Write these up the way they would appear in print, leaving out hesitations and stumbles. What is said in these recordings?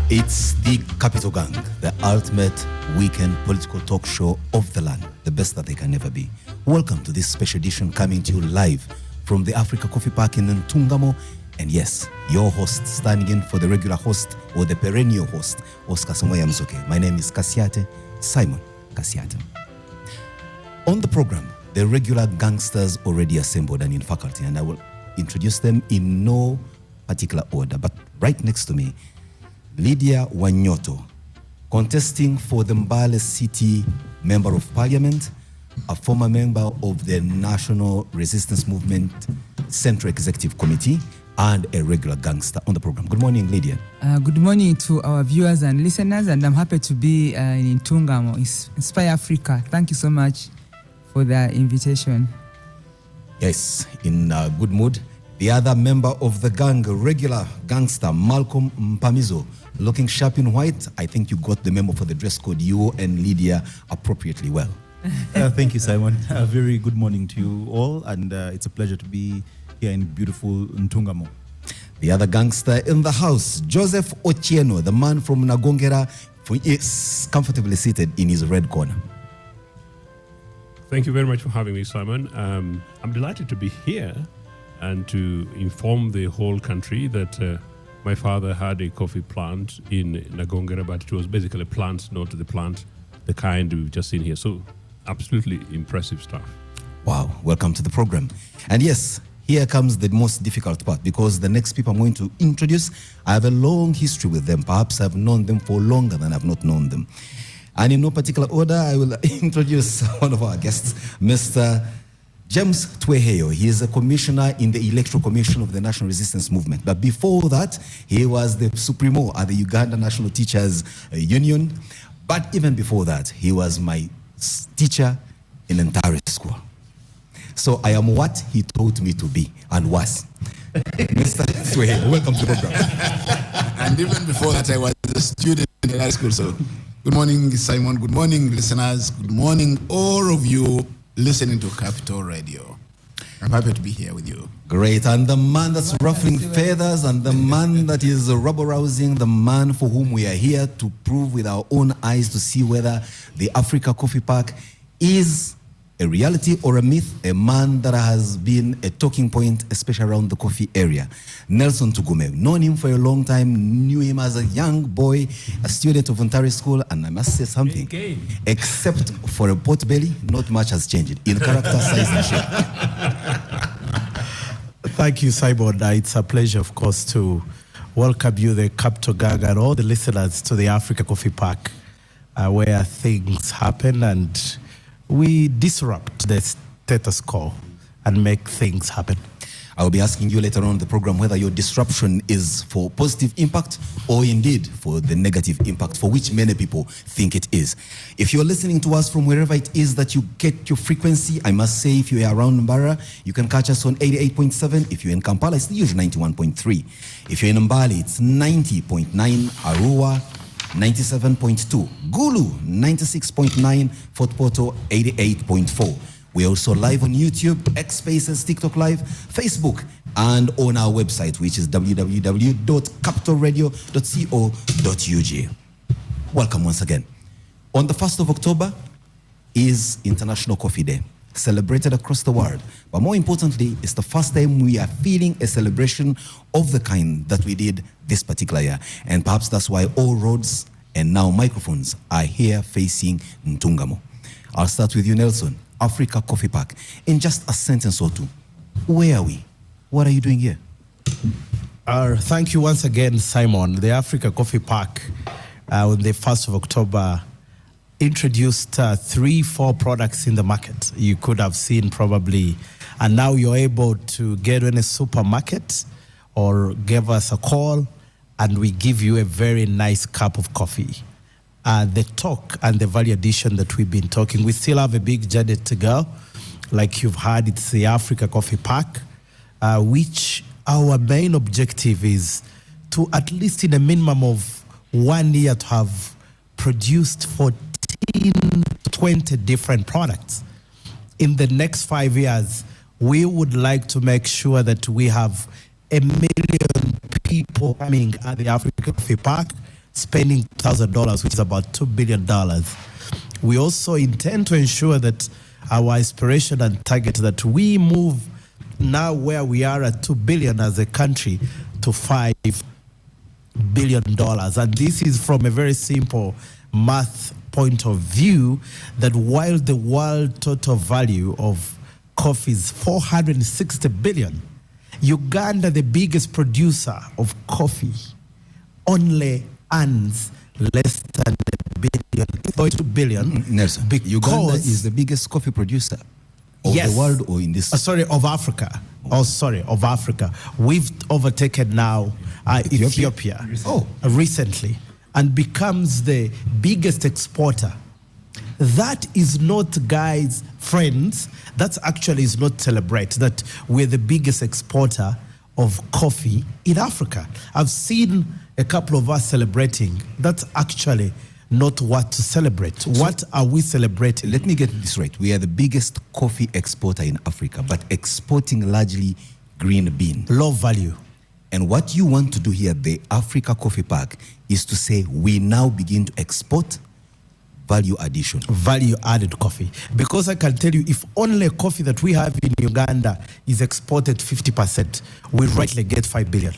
It's the Capitalgang, the ultimate weekend political talk show of the land, the best that they can ever be. Welcome to this special edition coming to you live from the Africa Coffee Park in Ntungamo. And yes, your host standing in for the regular host or the perennial host, Oscar Samoya Mzoke. My name is Kasiate, Simon Kasiate. On the program, the regular gangsters already assembled and in faculty, and I will introduce them in no particular order. But right next to me, Lydia Wanyoto, contesting for the Mbale City Member of Parliament, a former member of the National Resistance Movement Central Executive Committee, and a regular gangster on the program. Good morning, Lydia. Good morning to our viewers and listeners, and I'm happy to be in Ntungamo, Inspire Africa. Thank you so much for the invitation. Yes, in a good mood. The other member of the gang, regular gangster, Malcolm Mpamizo, looking sharp in white. I think you got the memo for the dress code, you and Lydia, appropriately well. Thank you, Simon. A very good morning to you all, and it's a pleasure to be here in beautiful Ntungamo. The other gangster in the house, Joseph Ochieno, the man from Nagongera, is comfortably seated in his red corner. Thank you very much for having me, Simon. I'm delighted to be here and to inform the whole country that my father had a coffee plant in Nagongera, but it was basically a plant, not the plant, the kind we've just seen here. So absolutely impressive stuff. Wow, welcome to the program. And yes, here comes the most difficult part, because the next people I'm going to introduce, I have a long history with them. Perhaps I've known them for longer than I've not known them. And in no particular order, I will introduce one of our guests, Mr. James Tweheyo. He is a commissioner in the Electoral Commission of the National Resistance Movement. But before that, he was the Supremo at the Uganda National Teachers Union. But even before that, he was my teacher in entire school. So I am what he taught me to be and was. Mr. Tweheyo, welcome to the program. And even before that, I was a student in high school. So good morning, Simon. Good morning, listeners. Good morning, all of you listening to Capital Radio. I'm happy to be here with you. Great. And the man that's ruffling feathers, and the man that is rubber-rousing, the man for whom we are here to prove with our own eyes to see whether the Africa Coffee Park is a reality or a myth, a man that has been a talking point, especially around the coffee area. Nelson Tugume, known him for a long time, knew him as a young boy, a student of Ontario School, and I must say something, except for a pot belly, not much has changed in character, size, and shape. Thank you, Simon. It's a pleasure, of course, to welcome you, the Capitalgang, and all the listeners to the Africa Coffee Park, where things happen and we disrupt the status quo and make things happen. I will be asking you later on in the program whether your disruption is for positive impact or indeed for the negative impact for which many people think it is. If you're listening to us from wherever it is that you get your frequency, I must say if you're around Mbara, you can catch us on 88.7. If you're in Kampala, it's usually 91.3. If you're in Mbali, it's 90.9. Arua, 97.2, Gulu 96.9, Fort Porto 88.4. We're also live on YouTube, X Spaces, TikTok Live, Facebook, and on our website, which is www.capitalradio.co.ug. Welcome once again. On the 1st of October is International Coffee Day, celebrated across the world. But more importantly, it's the first time we are feeling a celebration of the kind that we did this particular year. And perhaps that's why all roads and now microphones are here facing Ntungamo. I'll start with you, Nelson. Africa Coffee Park. In just a sentence or two, where are we? What are you doing here? Thank you once again, Simon. The Africa Coffee Park, on the 1st of October, introduced 3-4 products in the market. You could have seen probably, and now you're able to get in a supermarket or give us a call and we give you a very nice cup of coffee. The talk and the value addition that we've been talking, we still have a big journey to go. Like you've heard, it's the Africa Coffee Park, which our main objective is to, at least in a minimum of 1 year, to have produced 20 different products. In the next 5 years, we would like to make sure that we have 1 million people coming at the Africa Coffee Park, spending $1,000, which is about $2 billion. We also intend to ensure that our aspiration and target that we move now where we are at $2 billion as a country to $5 billion. And this is from a very simple math point of view, that while the world total value of coffee is 460 billion, Uganda, the biggest producer of coffee, only earns less than $2 billion. Nelson, Uganda is the biggest coffee producer of the world, or in this? Of Africa. Of Africa. We've overtaken now Ethiopia recently, and becomes the biggest exporter. That is not, guys, friends, that actually is not celebrate that we're the biggest exporter of coffee in Africa. I've seen a couple of us celebrating. That's actually not what to celebrate. So what are we celebrating? Let me get this right. We are the biggest coffee exporter in Africa, but exporting largely green bean. Low value. And what you want to do here at the Africa Coffee Park is to say we now begin to export value addition. Value added coffee. Because I can tell you, if only coffee that we have in Uganda is exported 50%, we rightly get 5 billion.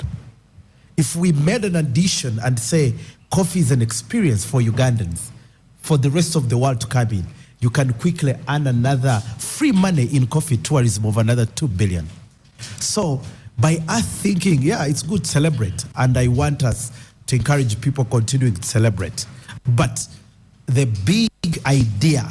If we made an addition and say coffee is an experience for Ugandans, for the rest of the world to come in, you can quickly earn another free money in coffee tourism of another 2 billion. So by us thinking, yeah, it's good to celebrate, and I want us to encourage people continuing to celebrate. But the big idea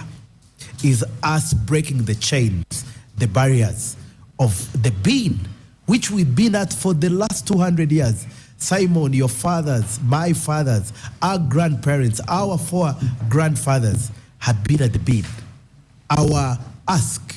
is us breaking the chains, the barriers of the bean, which we've been at for the last 200 years. Simon, your fathers, my fathers, our grandparents, our four grandfathers have been at the bean. Our ask,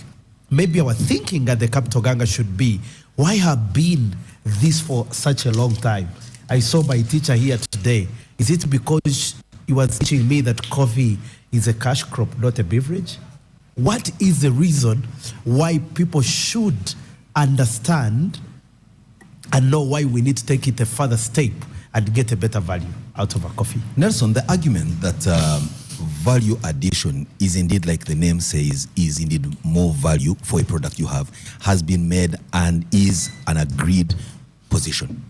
maybe our thinking at the Capitalgang should be, why have been this for such a long time? I saw my teacher here today. Is it because he was teaching me that coffee is a cash crop, not a beverage? What is the reason why people should understand and know why we need to take it a further step and get a better value out of our coffee? Nelson, the argument that value addition is indeed, like the name says, is indeed more value for a product you have, has been made and is an agreed position.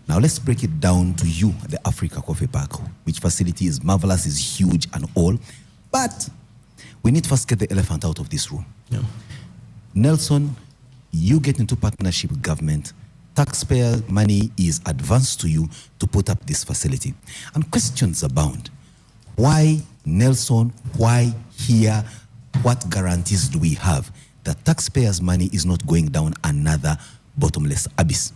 Now let's break it down to you, the Africa Coffee Park, which facility is marvelous, is huge and all, but we need to first get the elephant out of this room. Yeah. Nelson, you get into partnership with government, taxpayer money is advanced to you to put up this facility. And questions abound. Why Nelson? Why here? What guarantees do we have that taxpayers' money is not going down another bottomless abyss?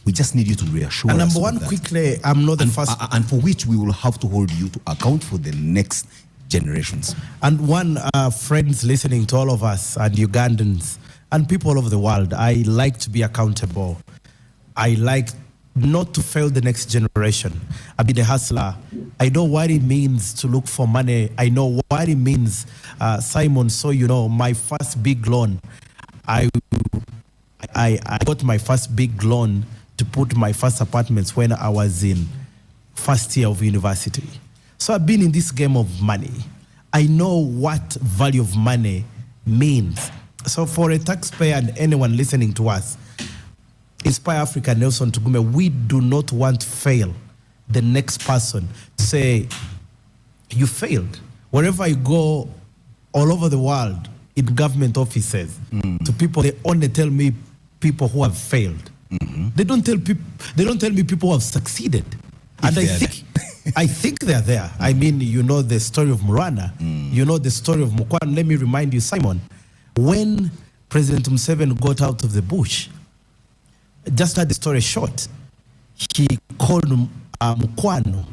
We just need you to reassure us. And number one, quickly, I'm not the first. And for which we will have to hold you to account for the next generations. And one, friends listening to all of us and Ugandans and people all over the world, I like to be accountable. I like not to fail the next generation. I've been a hustler. I know what it means to look for money. I know what it means, Simon, so you know, my first big loan, I got my first big loan to put my first apartments when I was in first year of university. So I've been in this game of money. I know what value of money means. So for a taxpayer and anyone listening to us, Inspire Africa, Nelson Tugume, we do not want to fail the next person to say, you failed. Wherever you go all over the world, in government offices, to people, they only tell me people who have failed. They don't tell me people who have succeeded. And I think they're there. I mean, you know the story of Murana. You know the story of Mukwano. Let me remind you, Simon, when President Museveni got out of the bush, just had the story short, he called Mukwano,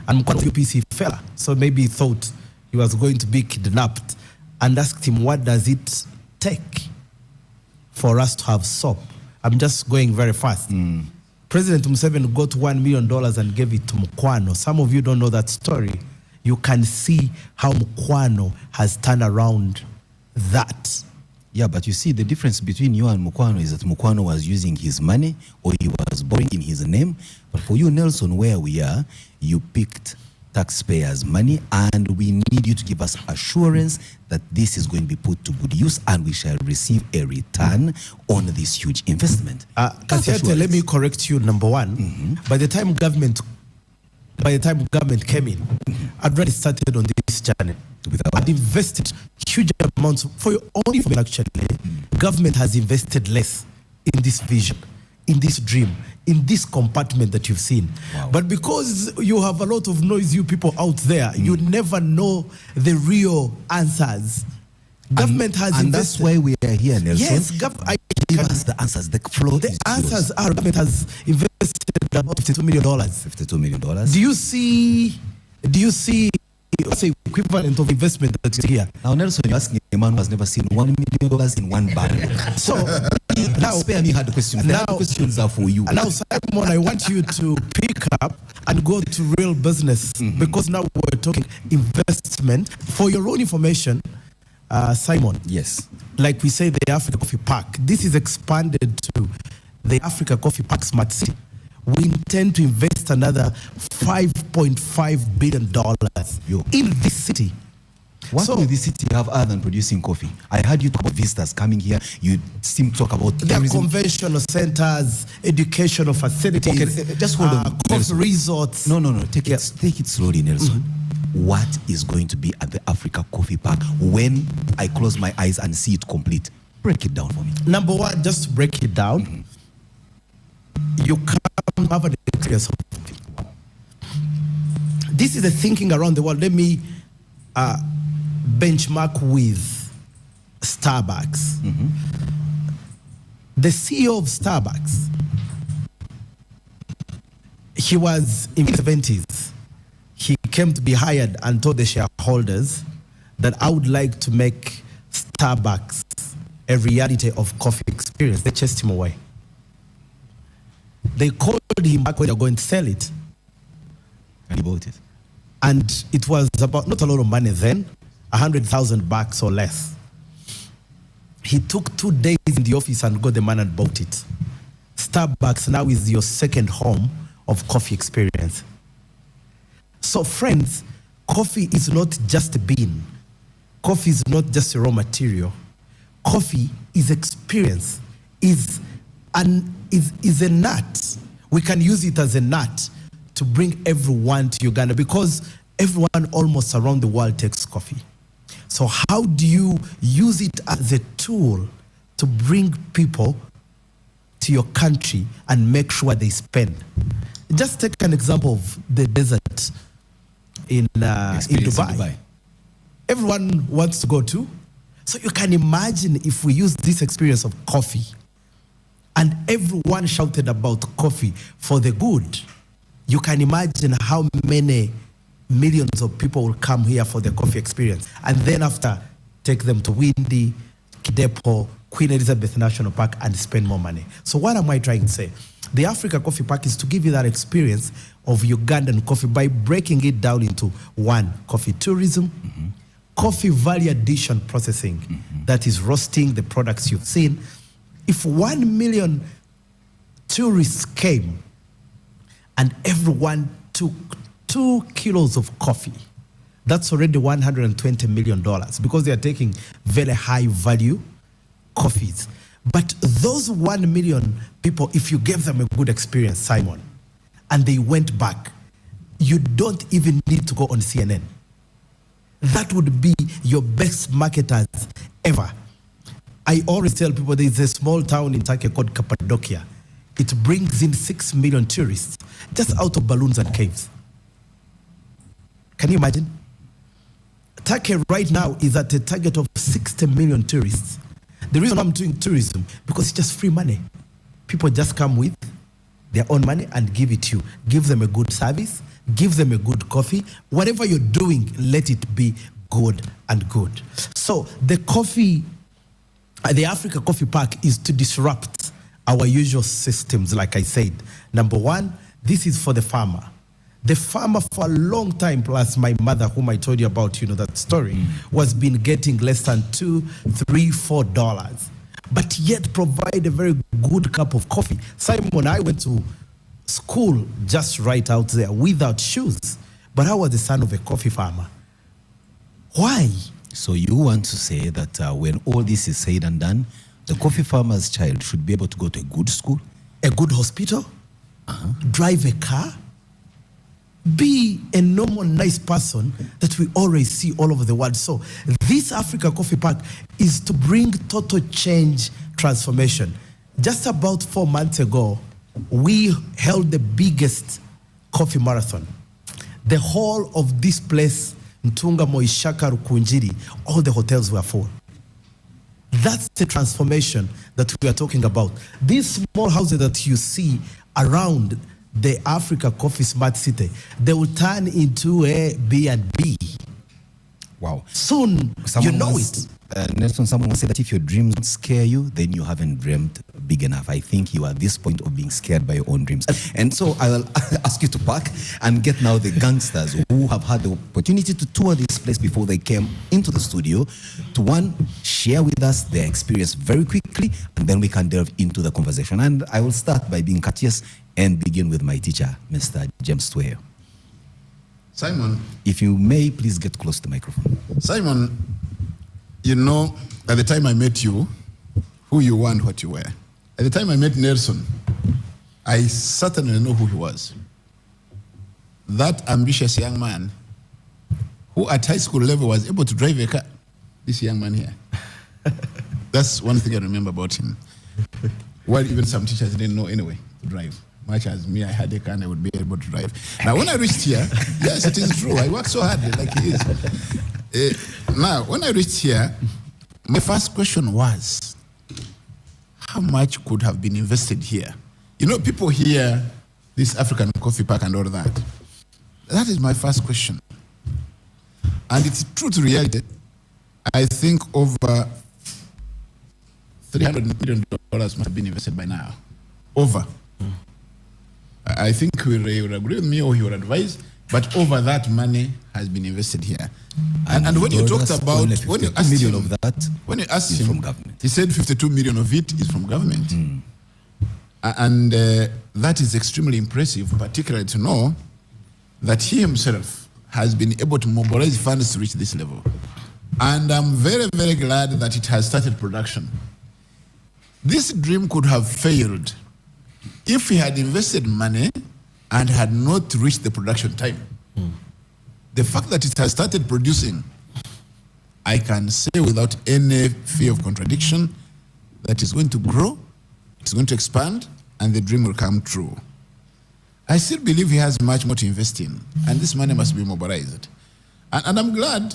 and Mukwano UPC fella. So maybe he thought he was going to be kidnapped, and asked him, what does it take for us to have soap? I'm just going very fast. President Museveni got $1 million and gave it to Mukwano. Some of you don't know that story. You can see how Mukwano has turned around that Yeah, but you see, the difference between you and Mukwano is that Mukwano was using his money or he was borrowing in his name. But for you, Nelson, where we are, you picked taxpayers' money, and we need you to give us assurance that this is going to be put to good use and we shall receive a return on this huge investment. Kasiate, let me correct you. Number one, by the time government came in, I'd already started on this journey. I'd invested huge amounts for your own information. Actually, government has invested less in this vision, in this dream, in this compartment that you've seen. Wow. But because you have a lot of noise, you people out there, you never know the real answers. Government has and invested. that's why we are here, Nelson. Yes, give us the answers. The floor the is answers yours. are government has invested about $52 million. $52 million. Do you see what's the equivalent of investment that's here? Now, Nelson, you're asking a man who has never seen $1 million in one bundle. So now, spare me hard questions. The hard questions are for you. Now, Simon, I want you to pick up and go to real business, because now we're talking investment. For your own information, Simon. Yes. Like we say, the Africa Coffee Park. This is expanded to the Africa Coffee Park Smart City. We intend to invest another $5.5 billion in this city. What will this city have other than producing coffee? I heard you talk about visitors coming here. You seem to talk about there are tourism. conventional centers, educational facilities, Okay, just hold on. coffee Nelson. resorts. No. Take it slowly, Nelson. What is going to be at the Africa Coffee Park when I close my eyes and see it complete? Break it down for me. Number one, just to break it down, you can't have an experience of coffee. This is the thinking around the world. Let me benchmark with Starbucks. The CEO of Starbucks, he was in his 70s. He came to be hired and told the shareholders that I would like to make Starbucks a reality of coffee experience. They chased him away. They called him back when they were going to sell it. And he bought it. And it was about, not a lot of money then, $100,000 or less. He took 2 days in the office and got the man and bought it. Starbucks now is your second home of coffee experience. So friends, coffee is not just a bean. Coffee is not just a raw material. Coffee is experience, is a nut. We can use it as a nut to bring everyone to Uganda, because everyone almost around the world takes coffee. So how do you use it as a tool to bring people to your country and make sure they spend? Just take an example of the desert in Dubai. Everyone wants to go to. So you can imagine if we use this experience of coffee and everyone shouted about coffee for the good, you can imagine how many millions of people will come here for the coffee experience. And then after, take them to Windy, Kidepo, Queen Elizabeth National Park and spend more money. So what am I trying to say? The Africa Coffee Park is to give you that experience of Ugandan coffee by breaking it down into one, coffee tourism, coffee value addition processing, that is roasting the products you've seen. If 1 million tourists came and everyone took 2 kilos of coffee, that's already $120 million, because they are taking very high value coffees. But those 1 million people, if you gave them a good experience, Simon, and they went back, you don't even need to go on CNN. That would be your best marketers ever. I always tell people there is a small town in Turkey called Cappadocia. It brings in 6 million tourists just out of balloons and caves. Can you imagine? Turkey right now is at a target of 60 million tourists. The reason I'm doing tourism, because it's just free money. People just come with their own money and give it to you. Give them a good service, give them a good coffee. Whatever you're doing, let it be good and good. So the coffee, the Africa Coffee Park is to disrupt our usual systems, like I said. Number one, this is for the farmer. The farmer for a long time, plus my mother, whom I told you about, that story, was been getting less than $2, $3, $4, but yet provide a very good cup of coffee. Simon, I went to school just right out there without shoes, but I was the son of a coffee farmer. Why? So you want to say that when all this is said and done, the coffee farmer's child should be able to go to a good school, a good hospital, drive a car, be a normal, nice person that we always see all over the world. So this Africa Coffee Park is to bring total change, transformation. Just about 4 months ago, we held the biggest coffee marathon. The whole of this place, Ntunga, Moishaka, Rukunjiri, all the hotels were full. That's the transformation that we are talking about. These small houses that you see around the Africa Coffee Smart City, they will turn into a B&B. Wow. Soon, Nelson, someone said that if your dreams don't scare you, then you haven't dreamt big enough. I think you are at this point of being scared by your own dreams. And so I'll ask you to park and get now the gangsters who have had the opportunity to tour this place before they came into the studio to, one, share with us their experience very quickly, and then we can delve into the conversation. And I will start by being courteous and begin with my teacher, Mr. James Tweo. Simon. If you may, please get close to the microphone. Simon, at the time I met you, who you were and what you were. At the time I met Nelson, I certainly know who he was. That ambitious young man who at high school level was able to drive a car. This young man here. That's one thing I remember about him. Well, even some teachers didn't know anyway to drive. Much as me, I had a car and I would be able to drive. Now, when I reached here, yes, it is true. I worked so hard like he is. Now, when I reached here, my first question was, how much could have been invested here? People hear this African Coffee Park and all that. That is my first question. And it's true to reality. I think over $300 million must have been invested by now. Over. I think he would agree with me or he would advise, but over that money has been invested here. And when you talked about, when you asked million him, of that when you asked is him, from government. He said 52 million of it is from government. And that is extremely impressive, particularly to know that he himself has been able to mobilize funds to reach this level. And I'm very, very glad that it has started production. This dream could have failed if he had invested money and had not reached the production time. The fact that it has started producing, I can say without any fear of contradiction, that it's going to grow, it's going to expand, and the dream will come true. I still believe he has much more to invest in, and this money must be mobilized. And I'm glad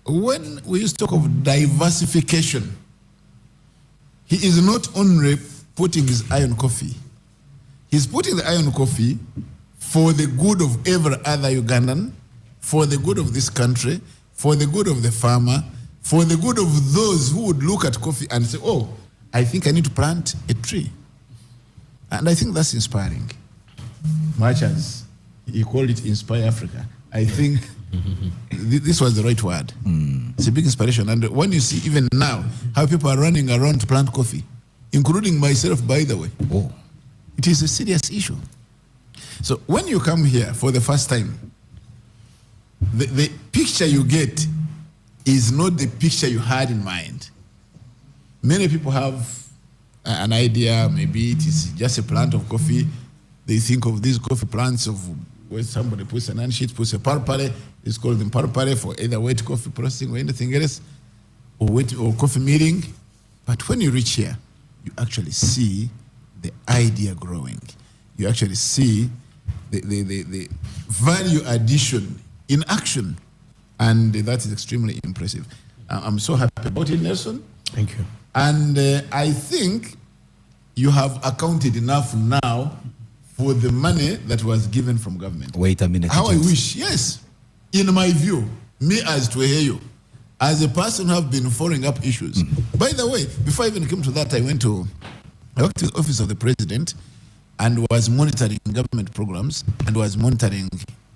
when we used to talk of diversification, he is not only putting his eye on coffee, he's putting the eye on coffee for the good of every other Ugandan, for the good of this country, for the good of the farmer, for the good of those who would look at coffee and say, oh, I think I need to plant a tree. And I think that's inspiring. Much as he called it Inspire Africa, I think this was the right word. It's a big inspiration. And when you see even now how people are running around to plant coffee, including myself, by the way, it is a serious issue. So when you come here for the first time, the picture you get is not the picture you had in mind. Many people have an idea, maybe it is just a plant of coffee. They think of these coffee plants of where somebody puts an sheet, puts a parpare, it's called them parpare for either wet coffee processing or anything else, or coffee milling. But when you reach here, you actually see the idea growing. You actually see the value addition in action. And that is extremely impressive. I'm so happy about it, Nelson. Thank you. And I think you have accounted enough now for the money that was given from government. Wait a minute. How I wish, yes. In my view, me as Tweheyo, as a person who have been following up issues. By the way, before I even came to that, I worked in the office of the president, and was monitoring government programs and was monitoring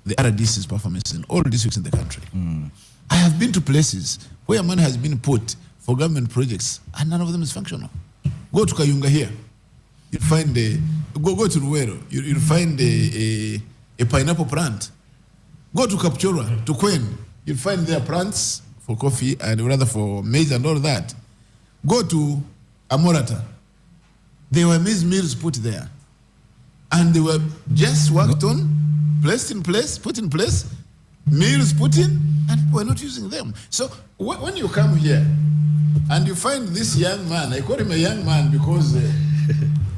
the RDC's performance in all districts in the country. I have been to places where money has been put for government projects and none of them is functional. Go to Kayunga here, you'll find go to Ruwero, you'll find a pineapple plant. Go to Kapchorwa, to Kwen, you'll find their plants for coffee and rather for maize and all that. Go to Amorata, there were maize mills put there. And they were just worked on, placed in place, put in place, mills put in, and we're not using them. So when you come here and you find this young man, I call him a young man because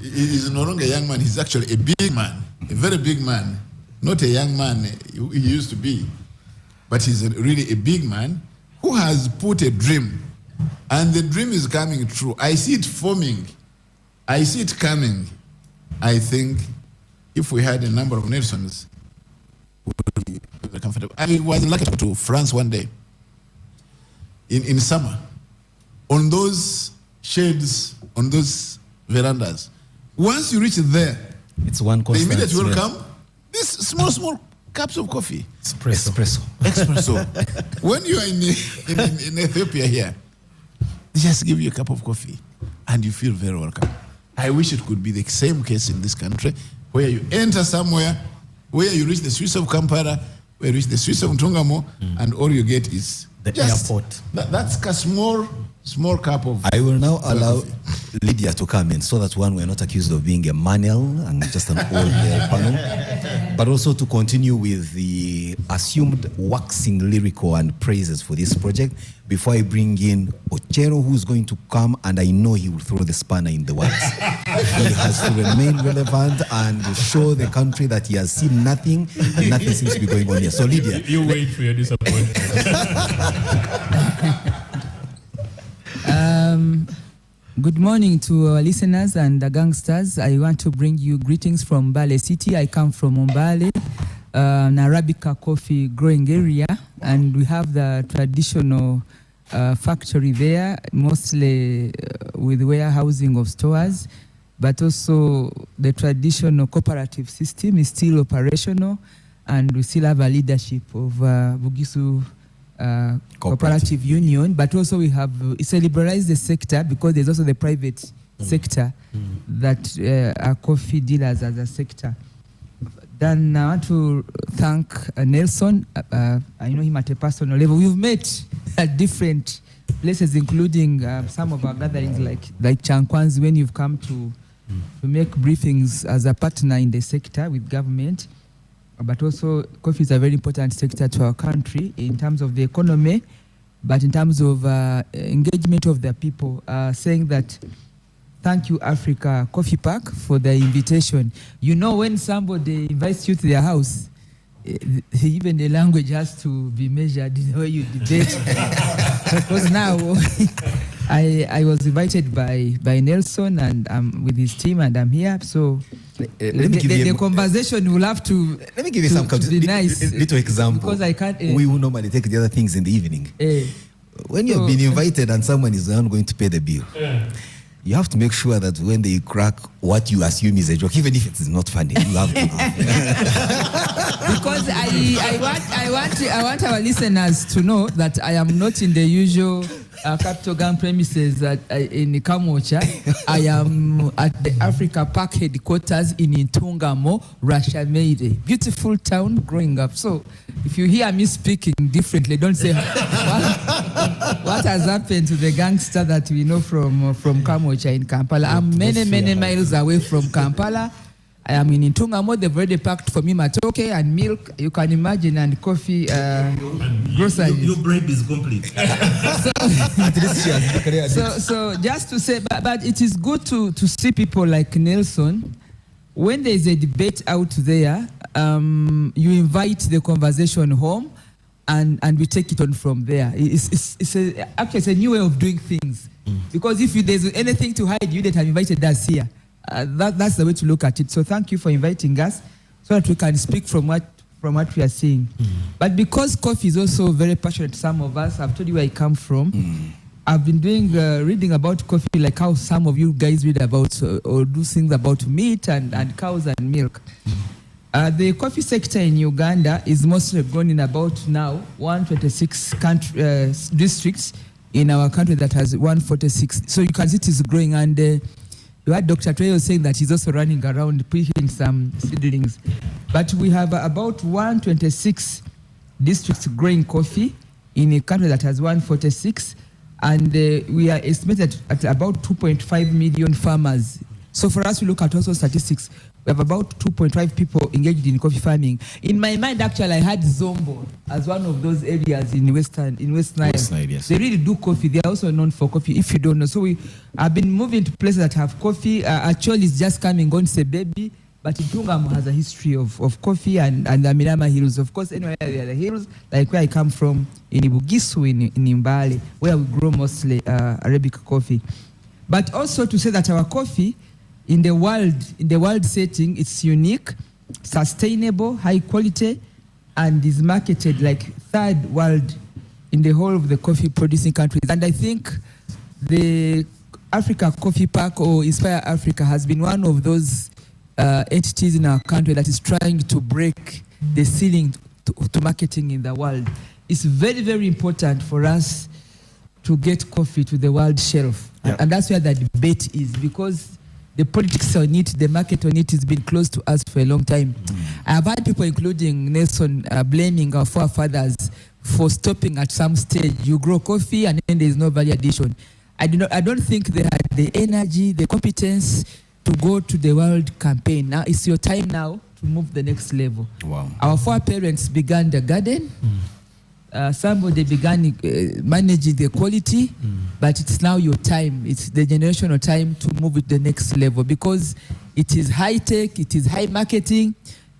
he is no longer a young man, he's actually a big man, a very big man, not a young man he used to be, but he's really a big man who has put a dream, and the dream is coming true. I see it forming, I see it coming. I think if we had a number of Nelsons, we would be very comfortable. I was lucky to go to France one day in summer. On those shades, on those verandas, once you reach there, It's one the constant immediate smell. welcome, these small cups of coffee. Espresso. When you are in Ethiopia here, they just give you a cup of coffee and you feel very welcome. I wish it could be the same case in this country, where you enter somewhere, where you reach the streets of Kampala, where you reach the streets of Ntungamo, and all you get is The just airport. That's a small cup of. I will now allow Lydia to come in so that one, we're not accused of being a manual and just an old panel, but also to continue with the assumed waxing lyrical and praises for this project before I bring in Ochero, who's going to come, and I know he will throw the spanner in the works. He has to remain relevant and show the country that he has seen nothing and nothing seems to be going on here. So Lydia. You wait for your disappointment. Good morning to our listeners and the gangsters. I want to bring you greetings from Mbale City. I come from Mbale, an Arabica coffee growing area, and we have the traditional factory there, mostly with warehousing of stores, but also the traditional cooperative system is still operational, and we still have a leadership of Bugisu Cooperative Union, but also we have it's a liberalized sector because there's also the private sector that are coffee dealers as a sector. Then I want to thank Nelson. I know him at a personal level. We've met at different places, including some of our gatherings like Chankwanzi, when you've come to make briefings as a partner in the sector with government. But also, coffee is a very important sector to our country in terms of the economy, but in terms of engagement of the people, saying that thank you, Africa Coffee Park, for the invitation. You know, when somebody invites you to their house, even the language has to be measured in the way you debate. Because now I was invited by Nelson and I'm with his team and I'm here. So the conversation will have to. Let me give you some nice, little example. Because I can't. We will normally take the other things in the evening. When you've been invited and someone is not going to pay the bill, you have to make sure that when they crack what you assume is a joke, even if it is not funny, you have to laugh. Because I want our listeners to know that I am not in the usual Capitalgang premises in Kamocha. I am at the Africa Park headquarters in Ntungamo, Rashameire. Beautiful town growing up. So if you hear me speaking differently, don't say what has happened to the gangster that we know from Kamocha in Kampala. I'm many miles away from Kampala. I am in Ntungamo. They've already packed for me matoke and milk, you can imagine, and coffee, groceries. Your bribe is complete. So just to say, but it is good to see people like Nelson. When there is a debate out there, you invite the conversation home, and we take it on from there. Actually, it's a new way of doing things. Because if there's anything to hide, you that have invited us here. That's the way to look at it. So thank you for inviting us, so that we can speak from what we are seeing. But because coffee is also very passionate, some of us, I've told you where I come from. I've been doing reading about coffee, like how some of you guys read about or do things about meat and cows and milk. The coffee sector in Uganda is mostly grown in about now 126 districts in our country that has 146. So you can see it is growing, and you had Dr. Treyo saying that he's also running around picking some seedlings. But we have about 126 districts growing coffee in a country that has 146, and we are estimated at about 2.5 million farmers. So for us, we look at also statistics. We have about 2.5 people engaged in coffee farming. In my mind, actually, I had Zombo as one of those areas in West Nile. West Nile, yes. They really do coffee. They are also known for coffee, if you don't know. So we have been moving to places that have coffee. Actually, it's just coming on, say baby. But Tungam has a history of coffee, and the Mirama Hills. Of course, anywhere there are the hills, like where I come from, in Ibugisu, in Mbale, where we grow mostly Arabic coffee. But also to say that our coffee, in the world setting, it's unique, sustainable, high quality, and is marketed like third world in the whole of the coffee producing countries. And I think the Africa Coffee Park or Inspire Africa has been one of those entities in our country that is trying to break the ceiling to marketing in the world. It's very, very important for us to get coffee to the world shelf. Yeah. And that's where the debate is, because the politics on it, the market on it has been close to us for a long time. I've had people, including Nelson, blaming our forefathers for stopping at some stage. You grow coffee and then there is no value addition. I don't think they had the energy, the competence to go to the world campaign. Now it's your time now to move the next level. Wow. Our foreparents began the garden. Somebody began managing the quality, but it's now your time. It's the generational time to move it the next level, because it is high tech, it is high marketing,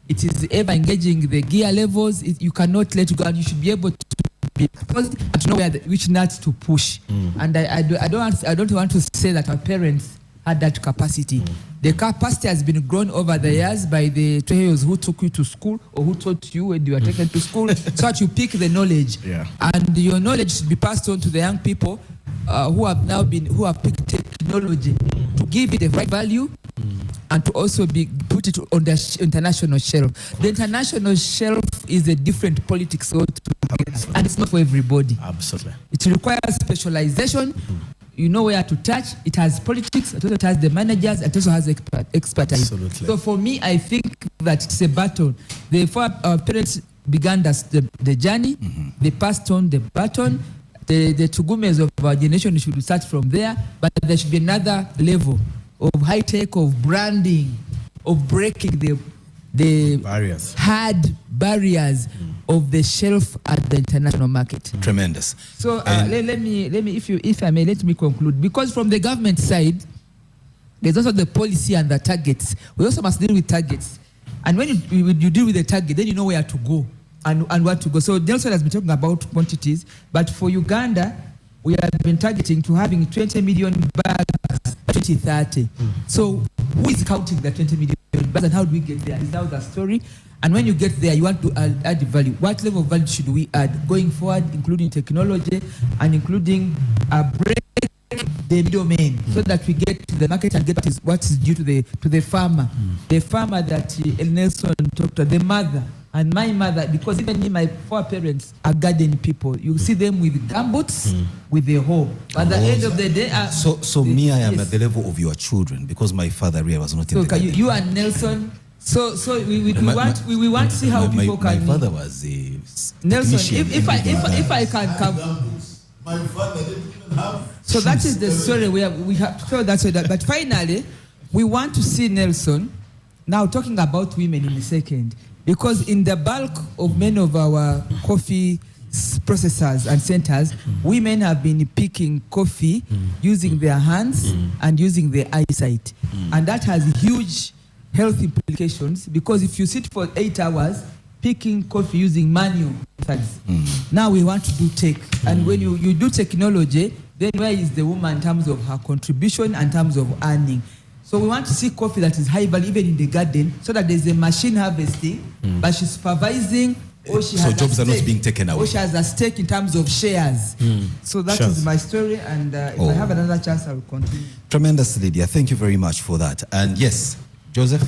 it is ever engaging the gear levels. You cannot let go, and you should be able to know which nuts to push. And I don't want to say that our parents had that capacity. The capacity has been grown over the years by the trainers who took you to school or who taught you when you were taken to school, so that you pick the knowledge. Yeah. And your knowledge should be passed on to the young people who have picked technology to give it the right value and to also put it on the international shelf. The international shelf is a different politics altogether, and it's not for everybody. Absolutely. It requires specialization. You know where to touch. It has politics, it also has the managers, it also has expertise. Absolutely. So for me, I think that it's a battle. Our parents began the journey, they passed on the baton. The Tugumes of our generation should start from there, but there should be another level of high tech, of branding, of breaking the barriers, hard barriers of the shelf at the international market. Tremendous. So let me, if I may, let me conclude. Because from the government side, there's also the policy and the targets. We also must deal with targets. And when you deal with the target, then you know where to go and where to go. So Nelson has been talking about quantities, but for Uganda, we have been targeting to having 20 million bags by 2030. So who is counting the 20 million bags, and how do we get there? Is now the story. And when you get there, you want to add value. What level of value should we add going forward, including technology and including break the middleman, so that we get to the market and get what is due to the farmer. The farmer that Nelson talked to, the mother and my mother, because even me, my foreparents are garden people. You see them with gumboots, with the hoe. At the end of the day, so me, I am at the level of your children, because my father really was not in the garden. You and Nelson. So we want to see how people can. My father was a Nelson. If I can come. My father didn't even have. So that is the story where we have to tell that story. But finally, we want to see Nelson now talking about women in a second, because in the bulk of many of our coffee processors and centers, women have been picking coffee using their hands and using their eyesight, and that has huge health implications, because if you sit for 8 hours picking coffee using manual methods, now we want to do tech. And when you do technology, then where is the woman in terms of her contribution and in terms of earning? So we want to see coffee that is high value even in the garden, so that there's a machine harvesting, but she's supervising or she So has a jobs are not stake, being taken away. or she has a stake in terms of shares. So that Shares. is my story, and if I have another chance, I will continue. Tremendous, Lydia. Thank you very much for that. And yes, Joseph,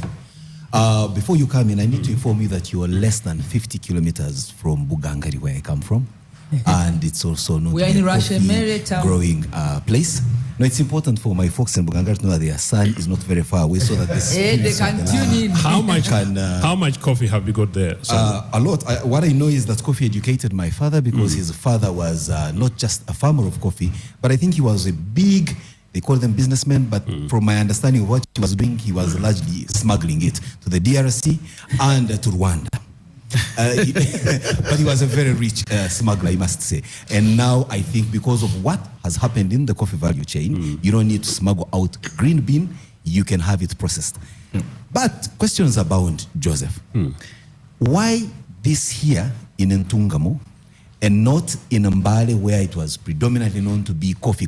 before you come in, I need to inform you that you are less than 50 kilometers from Bugangari, where I come from. And it's also not We are a in Russia, coffee Merita. growing place. No, it's important for my folks in Bugangari to know that their sun is not very far away, so that the They spirits of can the tune land in. How much coffee have you got there? a lot. What I know is that coffee educated my father, because his father was not just a farmer of coffee, but I think he was a big, they call them businessmen, but from my understanding of what he was doing, he was largely smuggling it to the DRC and to Rwanda. But he was a very rich smuggler, I must say. And now I think because of what has happened in the coffee value chain, you don't need to smuggle out green bean, you can have it processed. But questions abound, Joseph. Why this here in Ntungamo and not in Mbale, where it was predominantly known to be coffee?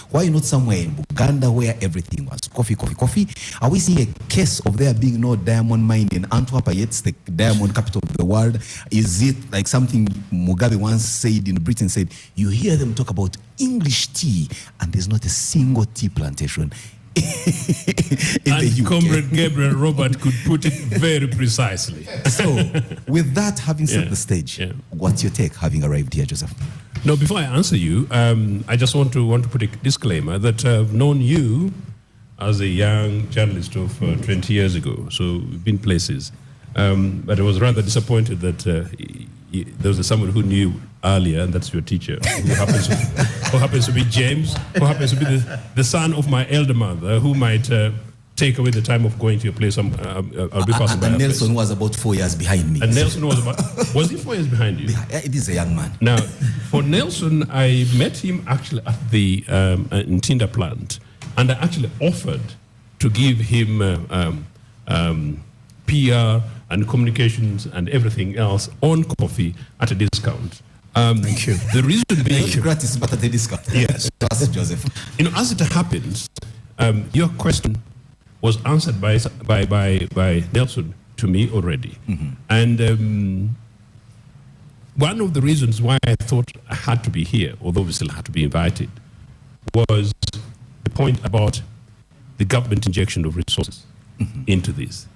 Why not somewhere in Uganda where everything was coffee? Are we seeing a case of there being no diamond mine in Antwerp, yet it's the diamond capital of the world? Is it like something Mugabe once said in Britain, said, you hear them talk about English tea and there's not a single tea plantation in And the UK. Comrade Gabriel Robert could put it very precisely. So, with that having set Yeah, the stage, yeah. what's your take having arrived here, Joseph? No, before I answer you, I just want to put a disclaimer that I've known you as a young journalist of 20 years ago. So we've been places. But I was rather disappointed that there was someone who knew earlier, and that's your teacher, who happens to be James, who happens to be the son of my elder mother, who might take away the time of going to your place. I'll be passing by And her Nelson place. was about 4 years behind me. And Nelson was he 4 years behind you? It is a young man. Now, for Nelson, I met him actually at the Ntinda plant, and I actually offered to give him PR and communications and everything else on coffee at a discount. Thank you. The reason being, Gratis, but at a discount. Yes. That's Joseph. as it happens, your question was answered by Nelson to me already. And one of the reasons why I thought I had to be here, although we still had to be invited, was the point about the government injection of resources into this.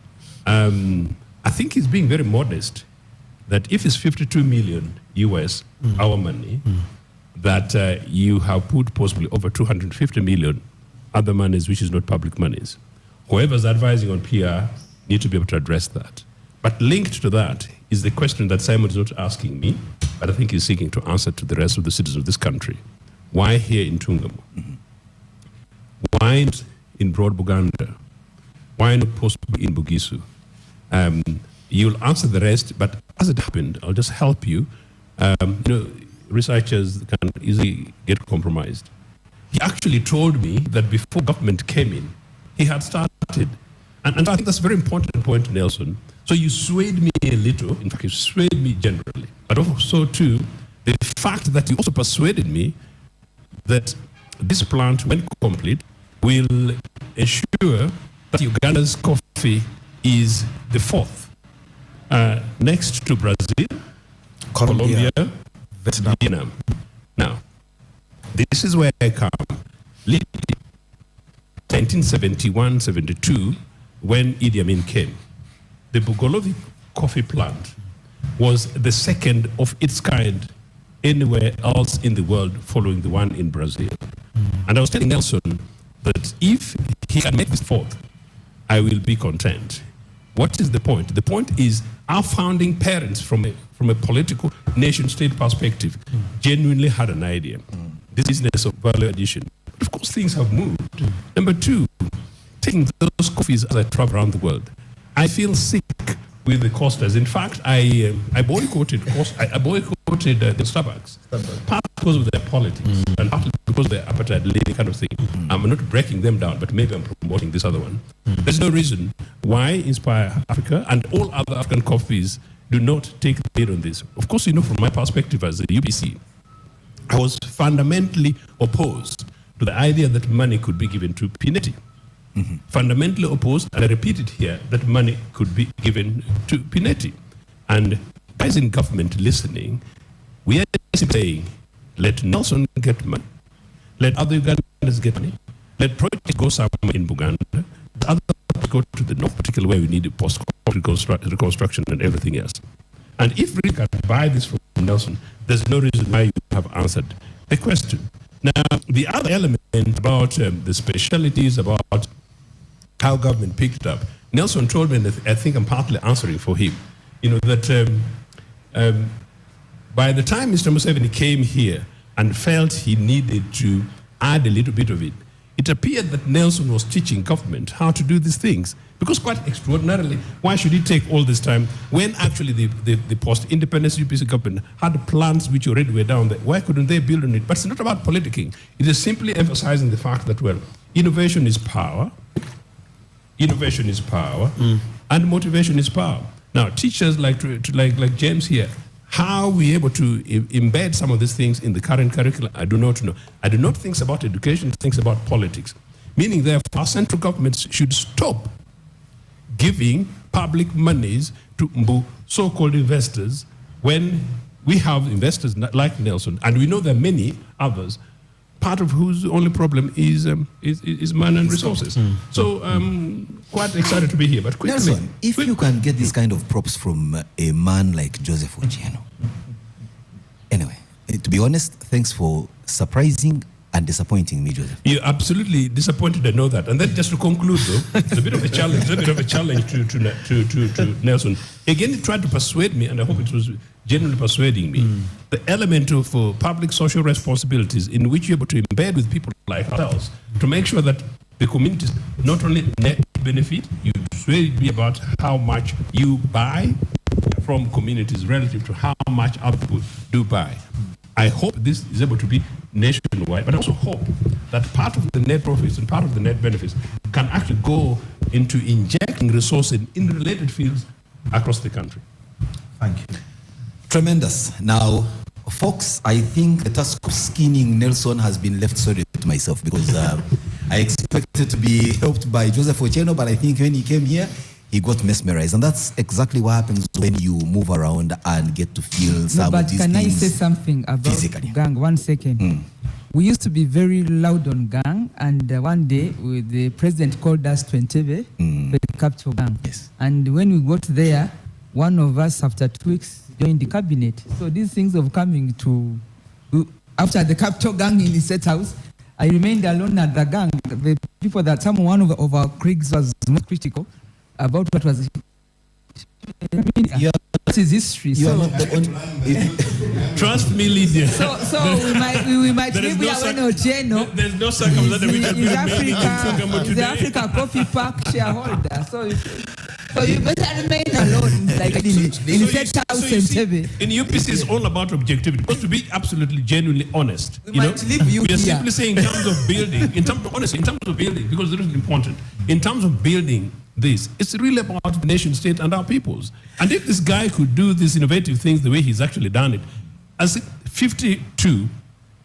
I think he's being very modest that if it's 52 million US, our money, that you have put possibly over 250 million other monies, which is not public monies. Whoever's advising on PR need to be able to address that. But linked to that is the question that Simon is not asking me, but I think he's seeking to answer to the rest of the citizens of this country. Why here in Ntungamo? Why not in Broad Buganda? Why not possibly in Bugisu? You'll answer the rest, but as it happened, I'll just help you. Researchers can easily get compromised. He actually told me that before government came in, he had started. And I think that's a very important point, Nelson. So you swayed me a little. In fact, you swayed me generally. But also, too, the fact that you also persuaded me that this plant, when complete, will ensure that Uganda's coffee is the fourth, next to Brazil, Colombia, Vietnam. Now, this is where I come. 1971-72, when Idi Amin came, the Bugolovi coffee plant was the second of its kind anywhere else in the world, following the one in Brazil. And I was telling Nelson that if he can make this fourth, I will be content. What is the point? The point is our founding parents, from a political nation-state perspective, genuinely had an idea. This business of value addition. But of course, things have moved. Number two, taking those coffees as I travel around the world, I feel sick with the costers. In fact, I boycotted the Starbucks, partly because of their politics and partly because of their appetite living kind of thing. I'm not breaking them down, but maybe I'm promoting this other one. There's no reason why Inspire Africa and all other African coffees do not take the lead on this. Of course, from my perspective as a UBC, I was fundamentally opposed to the idea that money could be given to Pineti. Fundamentally opposed, and I repeat it here, that money could be given to Pineti. And guys in government listening, we are saying, let Nelson get money, let other Ugandans get money, let projects go somewhere in Uganda, other go to the north, particularly where we need reconstruction and everything else. And if we can buy this from Nelson, there's no reason why you have answered the question. Now, the other element about the specialities, about how government picked it up, Nelson told me, and I think I'm partly answering for him, that by the time Mr. Museveni came here and felt he needed to add a little bit of it, it appeared that Nelson was teaching government how to do these things. Because quite extraordinarily, why should it take all this time when actually the post-independence UPC government had plans which already were down there? Why couldn't they build on it? But it's not about politicking. It is simply emphasizing the fact that, well, innovation is power, and motivation is power. Now, teachers like James here, how are we able to embed some of these things in the current curriculum? I do not know. I do not think about education, think about politics. Meaning, therefore, our central governments should stop giving public monies to so-called investors when we have investors like Nelson, and we know there are many others, part of whose only problem is man and resources. So quite excited to be here. But quickly, Nelson, if you can get this kind of props from a man like Joseph Ochieno. Anyway, to be honest, thanks for surprising and disappointing me, Joseph. You're absolutely disappointed, I know that. And then just to conclude, though, it's a bit of a challenge. To Nelson. Again, he tried to persuade me, and I hope it was genuinely persuading me. The element of public social responsibilities in which you're able to embed with people like ourselves to make sure that the communities not only net benefit, you persuade me about how much you buy from communities relative to how much other people do buy. I hope this is able to be nationwide, but I also hope that part of the net profits and part of the net benefits can actually go into injecting resources in related fields across the country. Thank you. Tremendous. Now, folks, I think the task of skinning Nelson has been left solely to myself because I expected to be helped by Joseph Ochieno, but I think when he came here, he got mesmerized. And that's exactly what happens when you move around and get to feel some of these things. But can I say something about physically? gang? 1 second. We used to be very loud on gang, and one day the president called us to Entebbe for the Capitalgang. Yes. And when we got there, one of us, after 2 weeks, joined the cabinet. So these things of coming to, after the Capitalgang in the State House, I remained alone at the gang. The people that one of our colleagues was most critical about what was what is history. You are not the only. Trust me, Lydia. So we might live here when Ochieno There's no circumstance which has is the Africa Coffee Park shareholder. So you better remain alone, like in the State House in Entebbe. In UPC, it's all about objectivity. Because to be absolutely, genuinely honest, We might leave you we are here. simply saying in terms of building, in terms of building, because it is important. In terms of building this, it's really about the nation state and our peoples. And if this guy could do these innovative things the way he's actually done it, as 52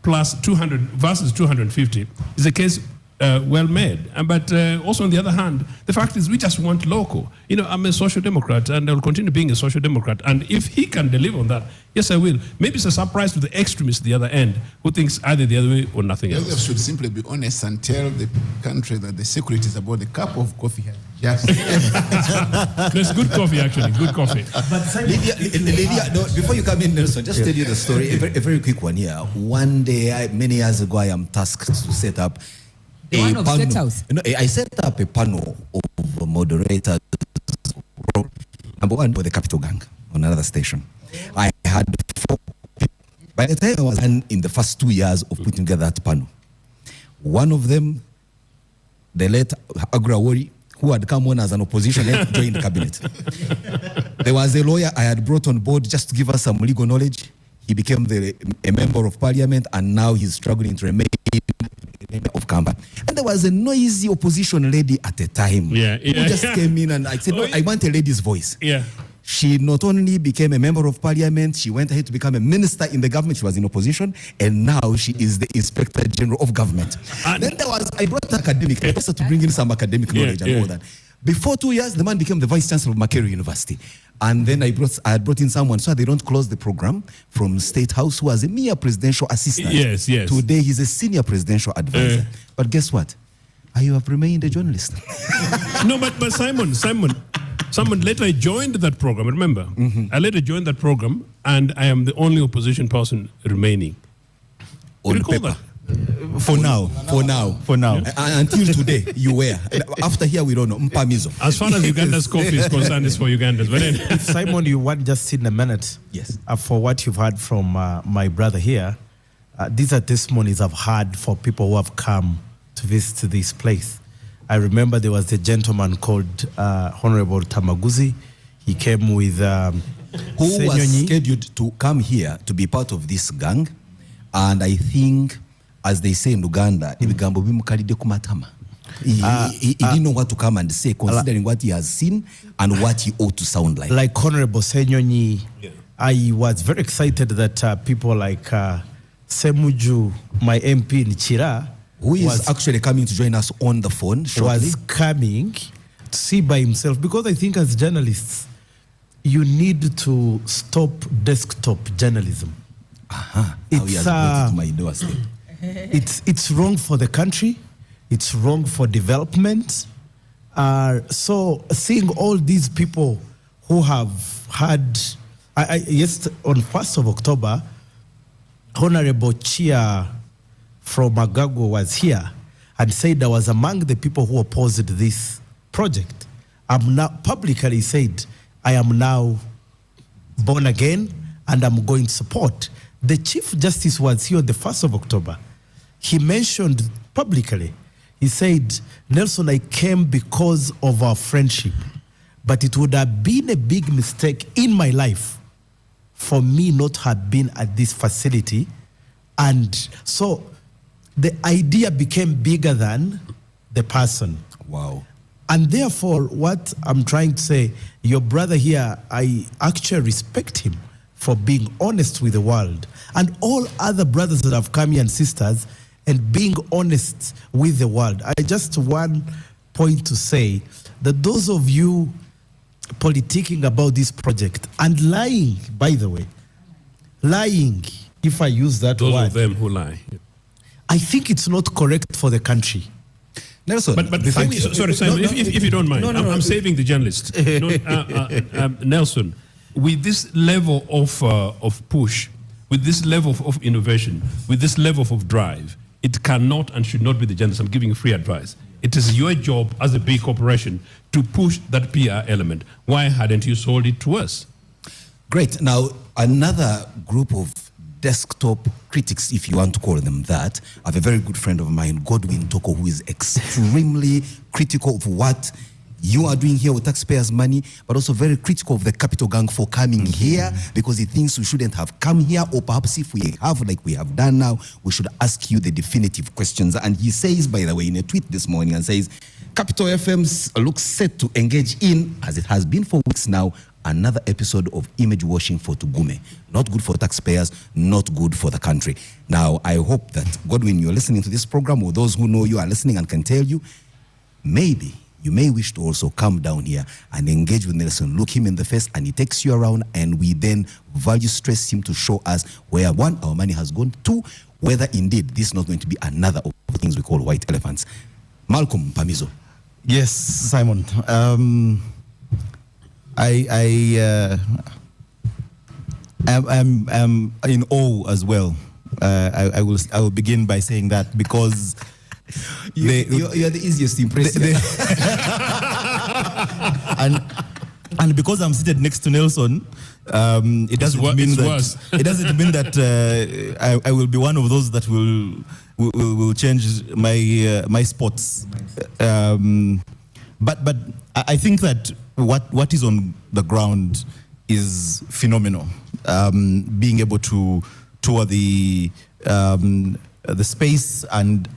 plus 200 versus 250 is a case well made. But also on the other hand, the fact is we just want local. I'm a social democrat and I'll continue being a social democrat. And if he can deliver on that, yes, I will. Maybe it's a surprise to the extremists at the other end who thinks either the other way or nothing else. Joseph should simply be honest and tell the country that the secret is about the cup of coffee. Just There's good coffee, actually. Good coffee. Lydia, no, before you come in, Nelson, just tell you the story. A very quick one here. One day, many years ago, I am tasked to set up One of State House. I set up a panel of moderators. Number one for the Capitalgang on another station. I had 4 people. By the time I was in the first 2 years of putting together that panel, one of them, the late Agrawori, who had come on as an opposition, had joined the cabinet. There was a lawyer I had brought on board just to give us some legal knowledge. He became a member of parliament, and now he's struggling to remain of Kamba. And there was a noisy opposition lady at the time who just came in, and I said, no, I want a lady's voice. Yeah. She not only became a member of parliament, she went ahead to become a minister in the government. She was in opposition, and now she is the inspector general of government. And then I brought an academic, I also to bring in some academic knowledge and all that. Before 2 years, the man became the vice chancellor of Makerere University. And then I had brought in someone so they don't close the program from State House who was a mere presidential assistant. Yes. Today he's a senior presidential advisor. But guess what? You have remained a journalist. No, but Simon, later I joined that program, remember? I later joined that program, and I am the only opposition person remaining. On Recall paper. that? For now. Until today, you were. After here, we don't know. Mpamizo. As far as Uganda's coffee is concerned, it's for Ugandans. But anyway. Simon, you want just in a minute? Yes. For what you've heard from my brother here, these are testimonies I've heard for people who have come to visit this place. I remember there was a gentleman called Honorable Tamaguzi. He came with who was scheduled to come here to be part of this gang, and I think, as they say in Uganda, he didn't know what to come and say, considering what he has seen and what he ought to sound like. Like Honorable Senyonyi, I was very excited that people like Semuju, my MP in Chira, who is actually coming to join us on the phone shortly, was coming to see by himself, because I think as journalists, you need to stop desktop journalism. It's wrong for the country. It's wrong for development. So seeing all these people who have had, yes, on 1st of October, Honorable Chia from Magago was here and said I was among the people who opposed this project. I'm now publicly said I am now born again and I'm going to support. The Chief Justice was here on the 1st of October. He mentioned publicly, he said, Nelson, I came because of our friendship, but it would have been a big mistake in my life for me not have been at this facility. And so the idea became bigger than the person. Wow. And therefore, what I'm trying to say, your brother here, I actually respect him for being honest with the world. And all other brothers that have come here and sisters and being honest with the world. I just one point to say that those of you politicking about this project and lying, by the way, lying, if I use that word. Those of them who lie. I think it's not correct for the country. Nelson, but sorry, Simon, if you don't mind, I'm saving the journalist. Nelson, with this level of push, with this level of innovation, with this level of drive, it cannot and should not be the journalist. I'm giving you free advice. It is your job as a big corporation to push that PR element. Why hadn't you sold it to us? Great. Now, another group of desktop critics, if you want to call them that. I have a very good friend of mine, Godwin Toko, who is extremely critical of what you are doing here with taxpayers' money, but also very critical of the Capitalgang for coming here, because he thinks we shouldn't have come here, or perhaps if we have, like we have done now, we should ask you the definitive questions. And he says, by the way, in a tweet this morning, and says, Capital FM looks set to engage in, as it has been for weeks now, another episode of image washing for Tugume. Not good for taxpayers, not good for the country. Now, I hope that, Godwin, you're listening to this program, or those who know you are listening and can tell you, maybe you may wish to also come down here and engage with Nelson, look him in the face, and he takes you around, and we then value stress him to show us where, one, our money has gone, two, whether indeed this is not going to be another of the things we call white elephants. Malcolm Pamizo. Yes, Simon. I'm in awe as well. I will begin by saying that because you're the easiest to impress. And because I'm seated next to Nelson, it doesn't mean that I will be one of those that will change my spots. But I think that what is on the ground is phenomenal. Being able to tour the space and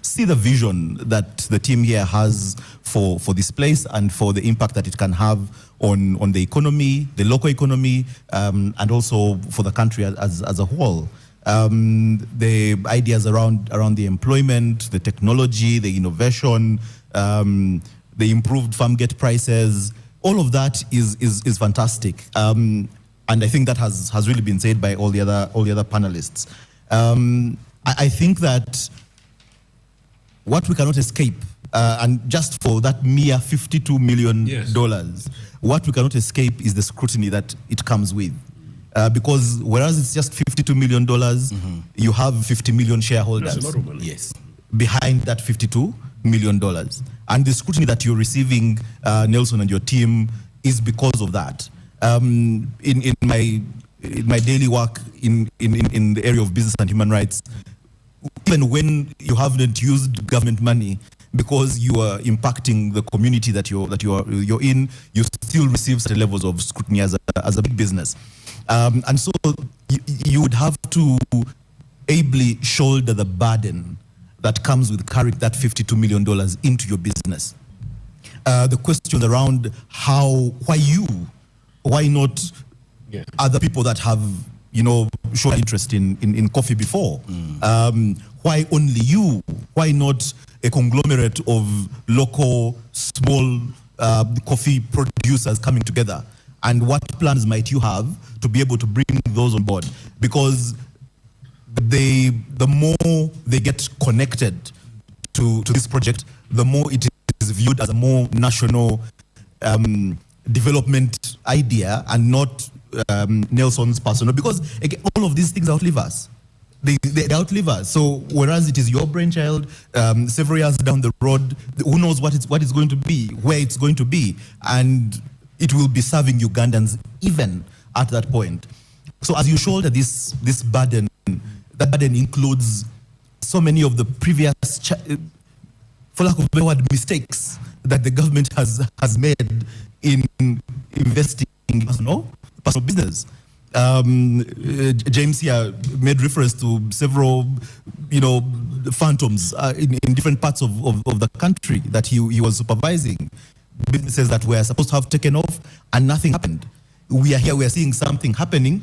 see the vision that the team here has for this place and for the impact that it can have on the economy, the local economy, and also for the country as a whole. The ideas around the employment, the technology, the innovation, the improved farm gate prices, all of that is fantastic. And I think that has really been said by all the other panelists. I think that what we cannot escape, and just for that mere $52 million, what we cannot escape is the scrutiny that it comes with. Because whereas it's just $52 million, you have 50 million shareholders. That's a lot of money. Yes, behind that $52 million. And the scrutiny that you're receiving, Nelson and your team, is because of that. In my daily work in the area of business and human rights, even when you haven't used government money because you are impacting the community that you're in, you still receive certain levels of scrutiny as a big business. And so you would have to ably shoulder the burden that comes with carrying that $52 million into your business. The questions around why not other people that have, shown interest in coffee before? Why only you? Why not a conglomerate of local, small coffee producers coming together? And what plans might you have to be able to bring those on board? Because the more they get connected to this project, the more it is viewed as a more national development idea and not Nelson's personal. Because again, all of these things outlive us. They outlive us. So whereas it is your brainchild, several years down the road, who knows what it's going to be, where it's going to be, and it will be serving Ugandans even at that point. So as you shoulder this burden, that burden includes so many of the previous, for lack of a better word, mistakes that the government has made in investing in personal business. James here made reference to several, phantoms in different parts of the country that he was supervising. Businesses that were supposed to have taken off and nothing happened. We are here, we are seeing something happening,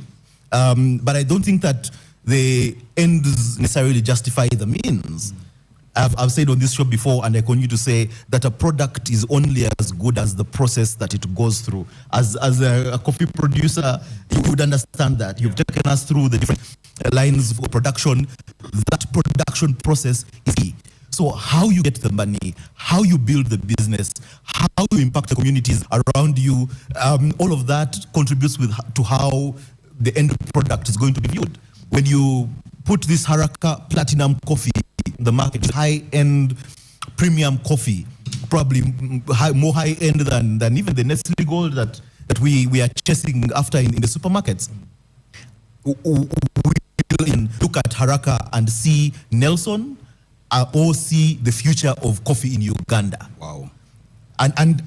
but I don't think that the ends necessarily justify the means. I've said on this show before, and I continue to say that a product is only as good as the process that it goes through. As a coffee producer, you would understand that. You've taken us through the different lines of production. That production process is key. So how you get the money, how you build the business, how you impact the communities around you, all of that contributes to how the end product is going to be viewed. When you put this Haraka Platinum coffee in the market, high-end premium coffee, probably more high-end than even the Nestle Gold that we are chasing after in the supermarkets. We look at Haraka and see Nelson, or see the future of coffee in Uganda. Wow. And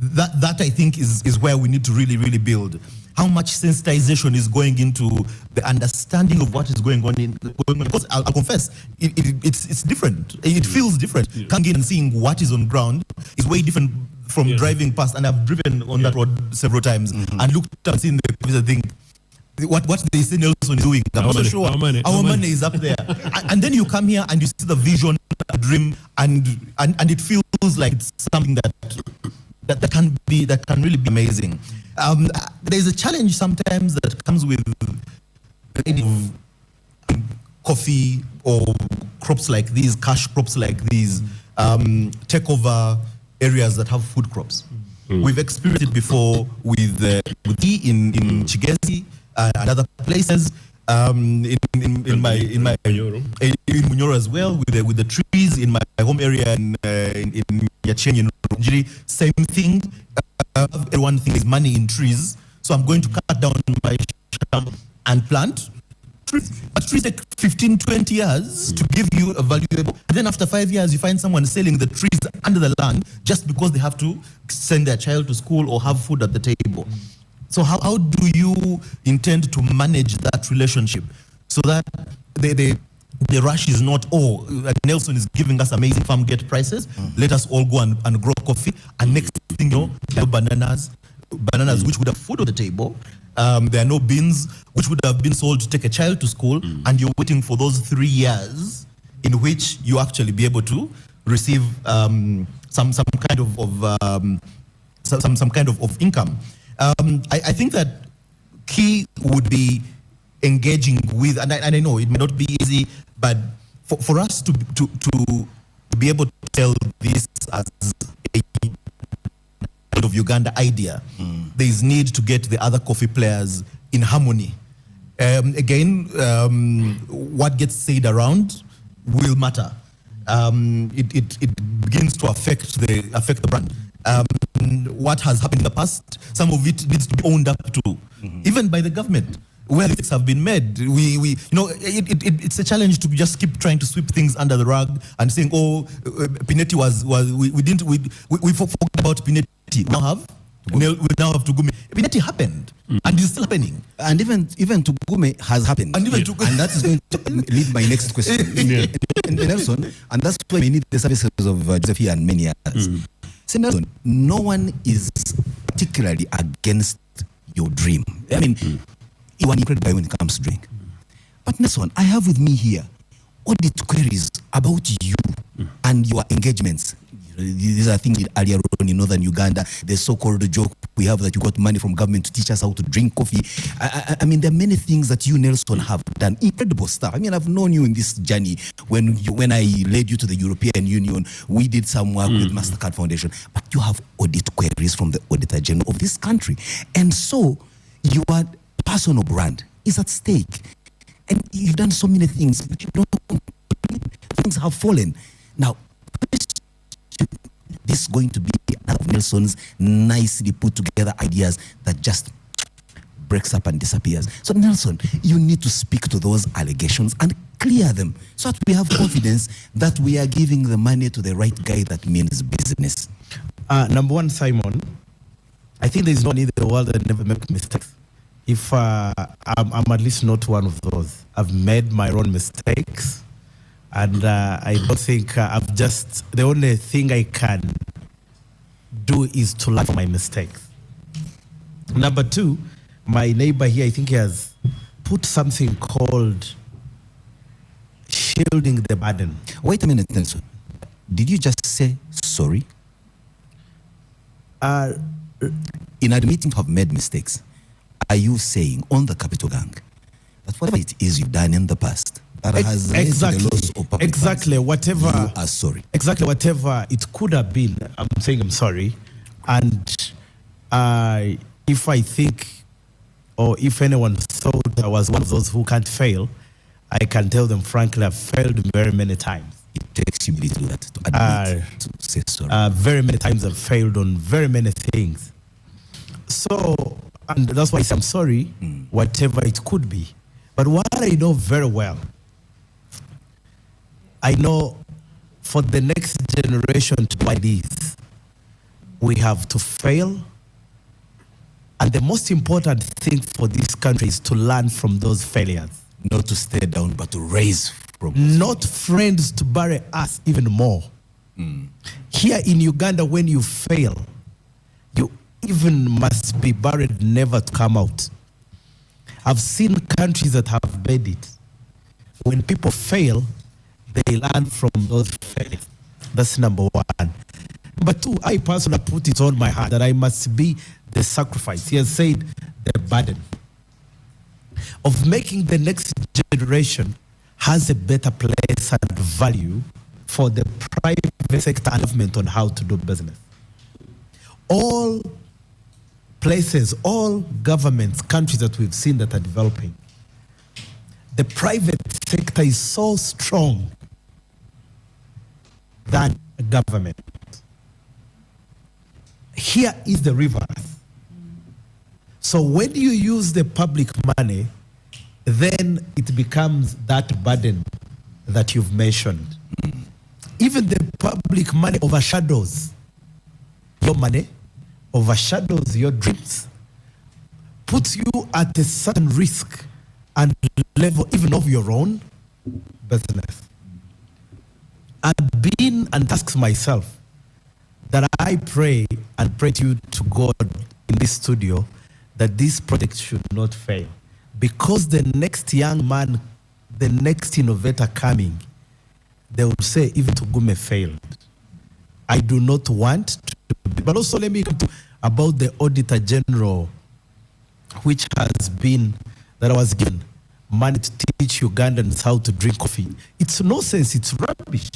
that I think is where we need to really build. How much sensitization is going into the understanding of what is going on because I'll confess, it's different. It feels different. Coming in and seeing what is on ground is way different from driving past. And I've driven on that road several times and looked and seen the thing. What they say Nelson is doing. I'm not sure. Our money is up there. And then you come here and you see the vision, the dream, and it feels like it's something that can really be amazing. There's a challenge sometimes that comes with coffee or crops like these, cash crops like these, take over areas that have food crops. We've experienced it before with tea in Chigezi and other places. In Munyoro as well, with the trees in my home area in Yachenyi in Rungiri, same thing. Everyone thinks money in trees, so I'm going to cut down my shrub and plant trees. But trees take 15-20 years to give you a valuable, and then after 5 years you find someone selling the trees under the land just because they have to send their child to school or have food at the table. So how do you intend to manage that relationship so that the rush is not, Nelson is giving us amazing farm gate prices, let us all go and grow coffee, and next thing you know, bananas which would have food on the table, there are no beans which would have been sold to take a child to school, and you're waiting for those 3 years in which you actually be able to receive some kind of some kind of income. I think that key would be engaging with, and I know it may not be easy, but for us to be able to tell this as a of Uganda idea, there is need to get the other coffee players in harmony. What gets said around will matter. It begins to affect the brand. What has happened in the past, some of it needs to be owned up to, even by the government. Where mistakes have been made, it's a challenge to just keep trying to sweep things under the rug and saying, "Oh, Pineti we forgot about Pineti. We now have Tugume. Pineti happened, and it's still happening, and even Tugume has happened, and even and that is going to lead my next question, and Nelson, and that's why we need the services of Joseph here and many others. So Nelson, no one is particularly against your dream. I mean. You are incredible when it comes to drink. But Nelson, I have with me here audit queries about you and your engagements. These are things earlier on in northern Uganda, the so-called joke we have that you got money from government to teach us how to drink coffee. I mean, there are many things that you, Nelson, have done. Incredible stuff. I mean, I've known you in this journey. When I led you to the European Union, we did some work with MasterCard Foundation. But you have audit queries from the Auditor General of this country. And so, you are personal brand is at stake, and you've done so many things. Things have fallen. Now, this is going to be one of Nelson's nicely put together ideas that just breaks up and disappears. So, Nelson, you need to speak to those allegations and clear them, so that we have confidence that we are giving the money to the right guy that means business. Number one, Simon, I think there is no need in the world that never make mistakes. If I'm at least not one of those. I've made my own mistakes, and I don't think the only thing I can do is to learn from my mistakes. Number two, my neighbor here, I think he has put something called shielding the burden. Wait a minute, Nelson. Did you just say sorry? In admitting to have made mistakes, are you saying on the Capitalgang that whatever it is you've done in the past that has led to the loss of public funds, whatever you are sorry? Exactly, whatever it could have been, I'm saying I'm sorry. And if I think, or if anyone thought I was one of those who can't fail, I can tell them frankly, I've failed very many times. It takes humility to do that, to admit, to say sorry. Very many times I've failed on very many things. So, and that's why I say I'm sorry, whatever it could be. But what I know very well, I know for the next generation to buy this, we have to fail. And the most important thing for this country is to learn from those failures. Not to stay down, but to raise from. Not friends to bury us even more. Here in Uganda, when you fail, you even must be buried never to come out. I've seen countries that have made it. When people fail, they learn from those failures. That's number one. Number two, I personally put it on my heart that I must be the sacrifice. He has said the burden of making the next generation has a better place and value for the private sector and government on how to do business. All places, all governments, countries that we've seen that are developing, the private sector is so strong than government. Here is the reverse. So when you use the public money, then it becomes that burden that you've mentioned. Even the public money overshadows your money, overshadows your dreams, puts you at a certain risk and level even of your own business. I've been and asked myself that I pray and pray to you, to God in this studio, that this project should not fail. Because the next young man, the next innovator coming, they will say, even Tugume failed. I do not want to, but also let me come to about the Auditor General, which has been, that I was given money to teach Ugandans how to drink coffee. It's nonsense, it's rubbish.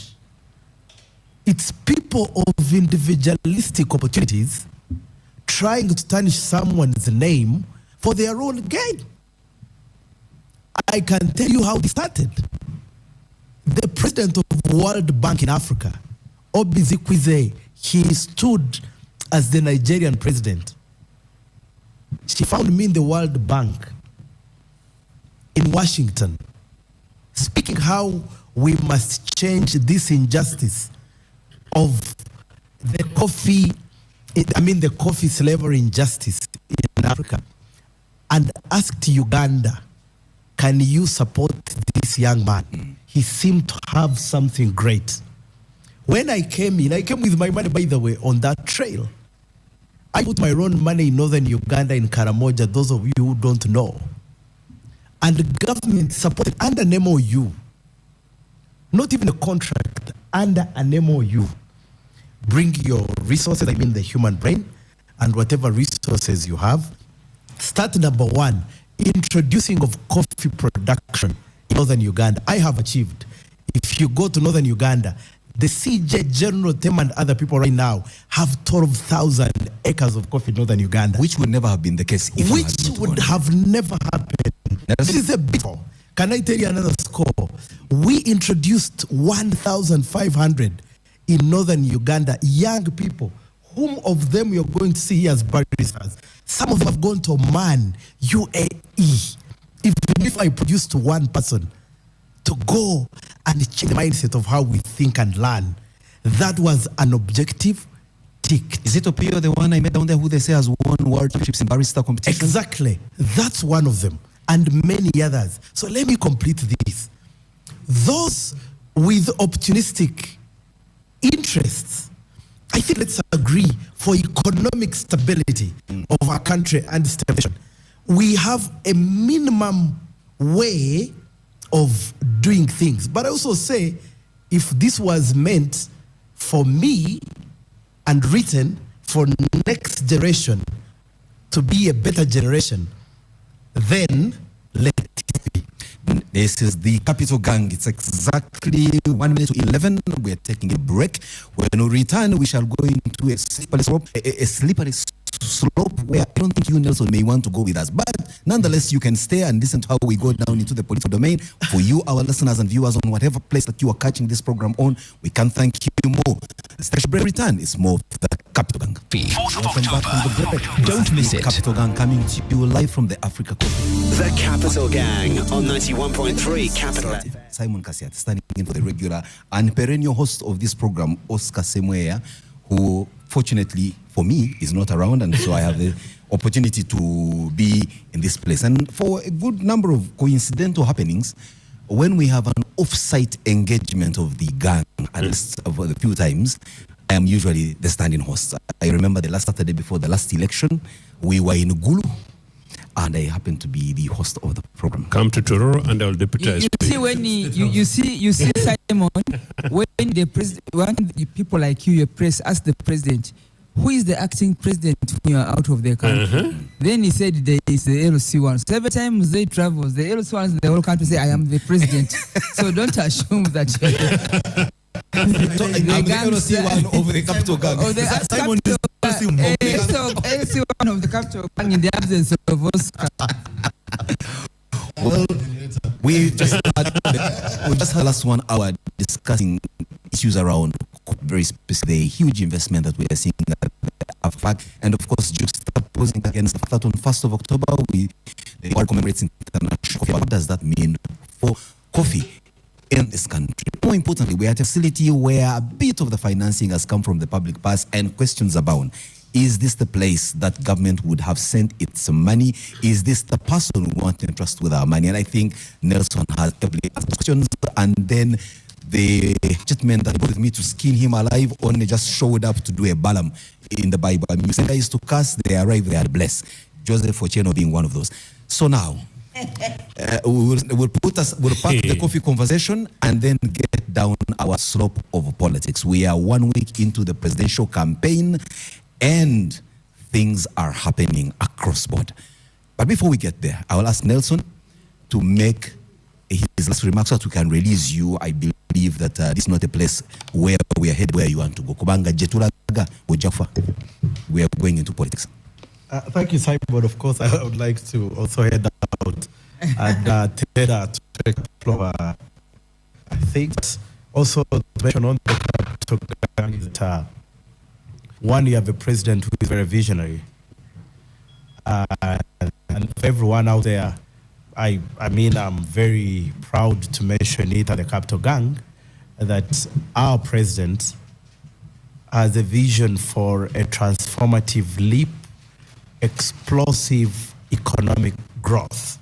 It's people of individualistic opportunities trying to tarnish someone's name for their own gain. I can tell you how this started. The president of World Bank in Africa, Obizikwize, he stood as the Nigerian president. She found me in the World Bank in Washington, speaking how we must change this injustice of the coffee, the coffee slavery injustice in Africa, and asked Uganda, can you support this young man? He seemed to have something great. When I came in, I came with my money, by the way, on that trail. I put my own money in northern Uganda, in Karamoja, those of you who don't know. And the government supported under an MOU, not even a contract, under an MOU. Bring your resources, the human brain, and whatever resources you have. Start number one, introducing of coffee production in northern Uganda. I have achieved. If you go to northern Uganda, the CJ General Tem and other people right now have 12,000 acres of coffee in northern Uganda. Which would never have been the case if which would have never happened. This is a bit. Can I tell you another score? We introduced 1,500 in northern Uganda, young people, whom of them you're going to see here as baristas. Some of them have gone to Oman, UAE. Even if I produced one person to go and change the mindset of how we think and learn, that was an objective ticked. Is it Opio, the one I met down there who they say has won world championships in barista competition? Exactly. That's one of them, and many others. So let me complete this. Those with opportunistic interests, I think let's agree for economic stability of our country and stability, we have a minimum way of doing things. But I also say, if this was meant for me and written for next generation to be a better generation, then let it be. This is the Capital Gang. It's exactly 1 minute to 11. We are taking a break. When we return, we shall go into a slippery slope where I don't think you, Nelson, may want to go with us. But nonetheless, you can stay and listen to how we go down into the political domain. For you, our listeners and viewers on whatever place that you are catching this program on, we can thank you more. The station break return is more of the Capital Gang. 4th of October. Don't miss it. Capital Gang coming to you live from the Africa Coffee. The Capital Gang on 91.3 Capital. Simon Kasiat, standing in for the regular and perennial host of this program, Oscar Semweya, who fortunately for me is not around, and so I have the opportunity to be in this place. And for a good number of coincidental happenings, when we have an off-site engagement of the gang, at least for a few times, I am usually the standing host. I remember the last Saturday before the last election, we were in Gulu, and I happened to be the host of the program. Come to Tororo and I'll deputize. You see, when you see Simon, when the people like you press ask the president, who is the acting president when you are out of the country? Then he said there is the LC ones. So every time they travel, the LC ones, the whole country say, I am the president. So don't assume that you're I'm the LC one of the Capital Gang. Simon is LC one of the Capital Gang in the absence of Oscar. Well, we just had last 1 hour discussing issues around very specific, the huge investment that we are seeing at the AFAC, and of course just opposing against the fact that on 1st of October the world commemorates International Coffee. What does that mean for coffee in this country? More importantly, we are at a facility where a bit of the financing has come from the public purse and questions abound. Is this the place that government would have sent its money? Is this the person we want to entrust with our money? And I think Nelson has asked questions, and then the gentleman that brought with me to skin him alive only just showed up to do a Balaam in the Bible. I mean, you say guys to curse, they arrive, they are blessed. Joseph Ocheno being one of those. So now, we'll park the coffee conversation and then get down our slope of politics. We are 1 week into the presidential campaign, and things are happening across board. But before we get there, I will ask Nelson to make his last remarks so that we can release you. I believe that this is not a place where we are headed where you want to go. Kubanga jetulaga ojafa. We are going into politics. Thank you, Simon. Of course, I would like to also head out and take a couple of things. Also, to mention on the Capitalgang that one, you have a president who is very visionary. And for everyone out there, I mean, I'm very proud to mention it at the Capitalgang that our president has a vision for a transformative leap, explosive economic growth.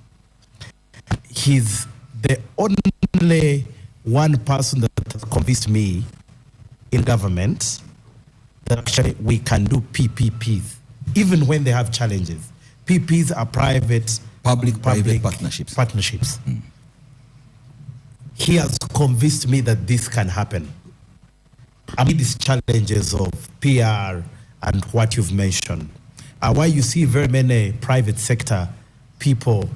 He's the only one person that has convinced me in government that actually we can do PPPs, even when they have challenges. PPs are public-private partnerships. He has convinced me that this can happen. Amid these challenges of PR and what you've mentioned, why you see very many private sector people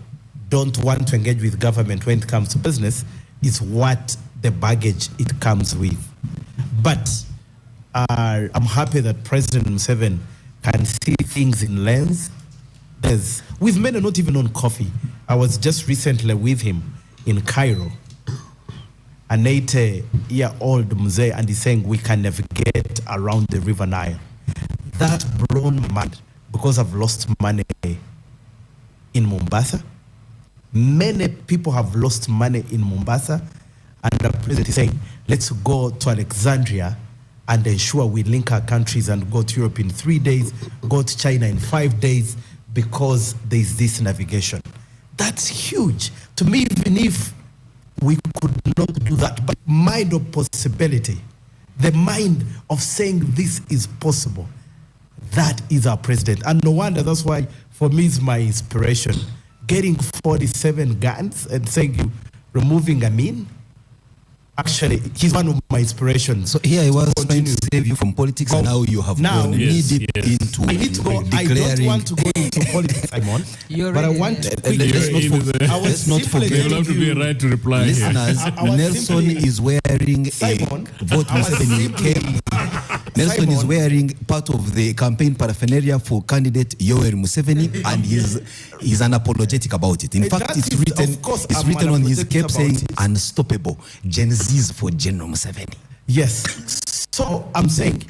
don't want to engage with government when it comes to business is what the baggage it comes with. But I'm happy that President Museveni can see things in lens. With many not even on coffee. I was just recently with him in Cairo. An 80-year-old Mzee, and he's saying we can navigate around the River Nile. That blown mad because I've lost money in Mombasa. Many people have lost money in Mombasa, and the president is saying, let's go to Alexandria and ensure we link our countries and go to Europe in 3 days, go to China in 5 days, because there's this navigation. That's huge. To me, even if we could not do that, but mind of possibility, the mind of saying this is possible, that is our president. And no wonder, that's why for me it's my inspiration. Getting 47 guns and saying you removing Amin, actually, he's one of my inspirations. So here I was trying to save you from politics, and now you have gone knee-deep into I need to go. I don't want to go into politics, Simon. But I want to. Let's not forget. You will have to be right to reply. Listeners, Nelson is wearing Simon, a vote Museveni cape. Nelson is wearing part of the campaign paraphernalia for candidate Yoweri Museveni, and he's unapologetic about it. In fact, it's written on his cape saying "Unstoppable Gen Z's for General Museveni." Yes. So I'm saying,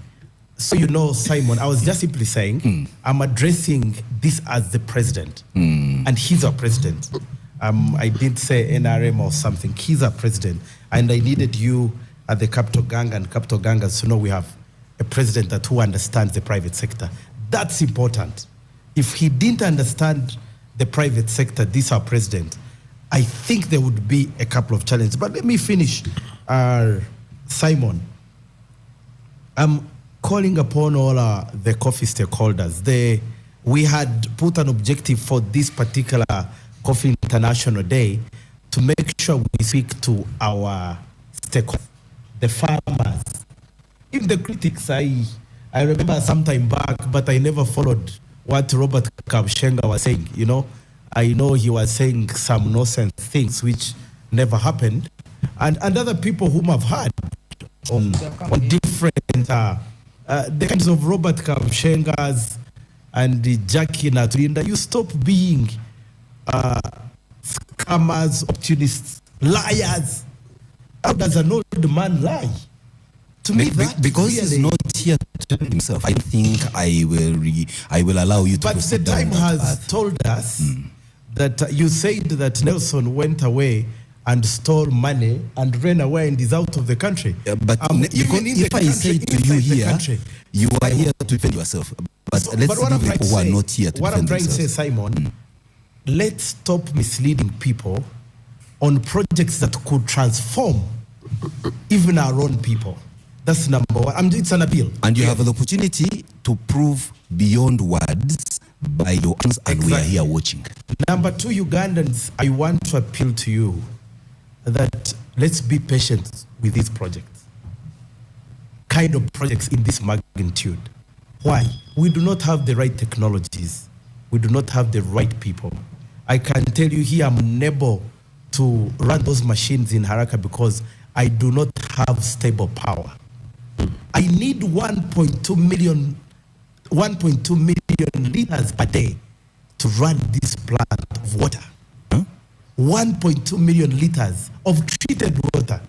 so you know, Simon, I was just simply saying, I'm addressing this as the president, and he's our president. I didn't say NRM or something. He's our president, and I needed you at the Capitalgang and Capitalgangers to know we have a president who understands the private sector. That's important. If he didn't understand the private sector, this our president, I think there would be a couple of challenges. But let me finish, Simon. I'm calling upon all the coffee stakeholders. We had put an objective for this particular Coffee International Day to make sure we speak to our stakeholders, the farmers. Even the critics, I remember some time back, but I never followed what Robert Kabshenga was saying, you know. I know he was saying some nonsense things which never happened. And other people whom I've heard on different, the kinds of Robert Kabshengas and the Jackie Natrinda, you stop being scammers, opportunists, liars. How does an old man lie? To me, that because really, he's not here to defend himself, I think I will allow you to. But the time has told us that you said that Nelson went away and stole money and ran away and is out of the country. But if I say to you here, you are here to defend yourself. But let's see the people who are not here to defend themselves. What I'm trying to say, Simon, let's stop misleading people on projects that could transform even our own people. That's number one. It's an appeal. And you have the opportunity to prove beyond words by your actions, and we are here watching. Number two, Ugandans, I want to appeal to you that let's be patient with these projects. Kind of projects in this magnitude. Why? We do not have the right technologies. We do not have the right people. I can tell you here, I'm unable to run those machines in Haraka because I do not have stable power. I need 1.2 million liters per day to run this plant of water. 1.2 million liters of treated water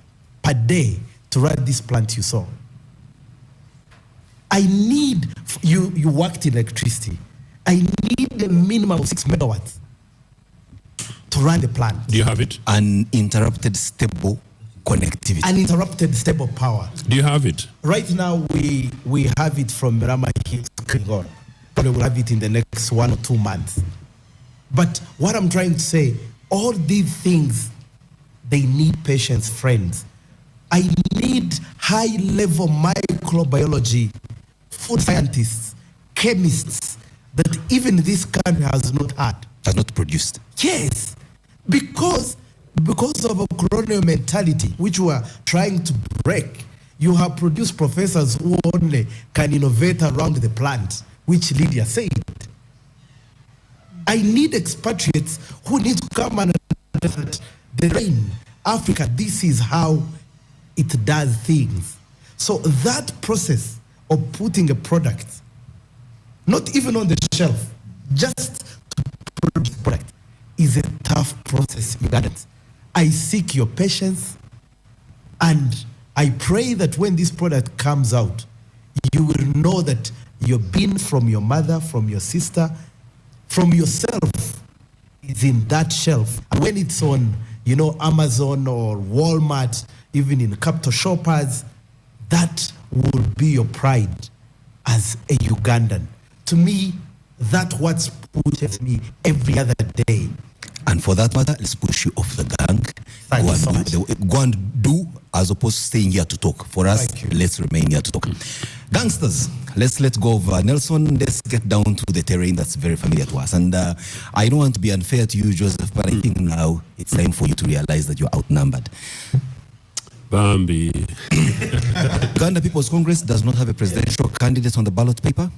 per day to run this plant you saw. I need, you worked in electricity. I need a minimum of 6 megawatts to run the plant. Do you have it? Uninterrupted stable connectivity. Uninterrupted stable power. Do you have it? Right now, we have it from Rama Hills. Probably we'll have it in the next 1 or 2 months. But what I'm trying to say, all these things, they need patience, friends. I need high-level microbiology, food scientists, chemists, that even this country has not had. Has not produced. Yes, because of a colonial mentality, which we are trying to break, you have produced professors who only can innovate around the plant, which Lydia said. I need expatriates who need to come and understand the rain. Africa, this is how it does things. So that process of putting a product, not even on the shelf, just to produce product, is a tough process, Ugandans. I seek your patience, and I pray that when this product comes out, you will know that your bean from your mother, from your sister, from yourself is in that shelf. And when it's on, Amazon or Walmart, even in Capital Shoppers, that will be your pride as a Ugandan. To me, that's what pushes me every other day. And for that matter, let's push you off the gang. Thank you so much. Go and do as opposed to staying here to talk. For us, let's remain here to talk. Gangsters, let's let go of Nelson. Let's get down to the terrain that's very familiar to us. And I don't want to be unfair to you, Joseph, but I think now it's time for you to realize that you're outnumbered. Bambi. Uganda People's Congress does not have a presidential candidate on the ballot paper,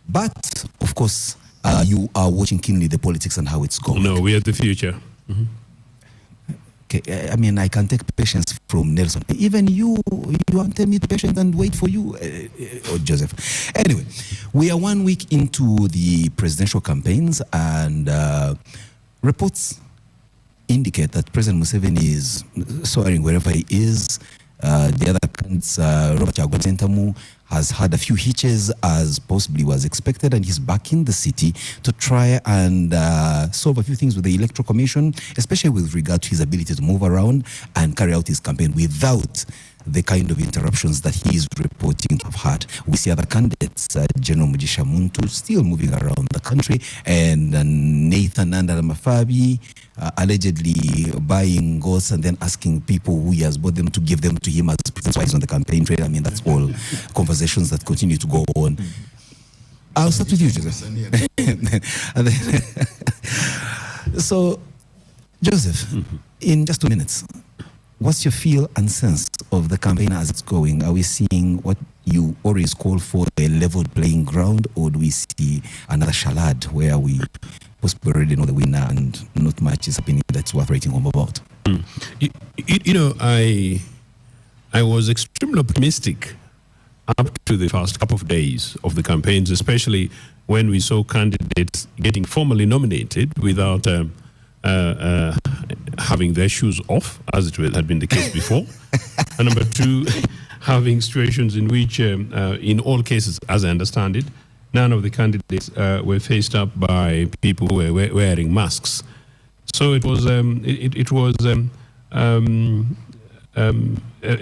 but of course, you are watching keenly the politics and how it's going. No, we are the future. Mm-hmm. Okay, I mean, I can take patience from Nelson. Even you want to meet patience and wait for you, or Joseph. Anyway, we are 1 week into the presidential campaigns, and reports indicate that President Museveni is soaring wherever he is. The other candidates, Robert Chagulanyi has had a few hitches as possibly was expected, and he's back in the city to try and solve a few things with the Electoral Commission, especially with regard to his ability to move around and carry out his campaign without the kind of interruptions that he is reporting to have had. We see other candidates, General Mugisha Muntu, still moving around the country, and Nathan Mafabi allegedly buying goats and then asking people who he has bought them to give them to him as he's on the campaign trail. I mean, that's all conversations that continue to go on. I'll start with you, Joseph. So, Joseph, in just 2 minutes, what's your feel and sense of the campaign as it's going? Are we seeing what you always call for, a leveled playing ground, or do we see another charade where we possibly already know the winner and not much is happening that's worth writing home about? I was extremely optimistic up to the first couple of days of the campaigns, especially when we saw candidates getting formally nominated without having their shoes off, as it had been the case before. And number two, having situations in which, in all cases, as I understand it, none of the candidates were faced up by people who were wearing masks. So it was a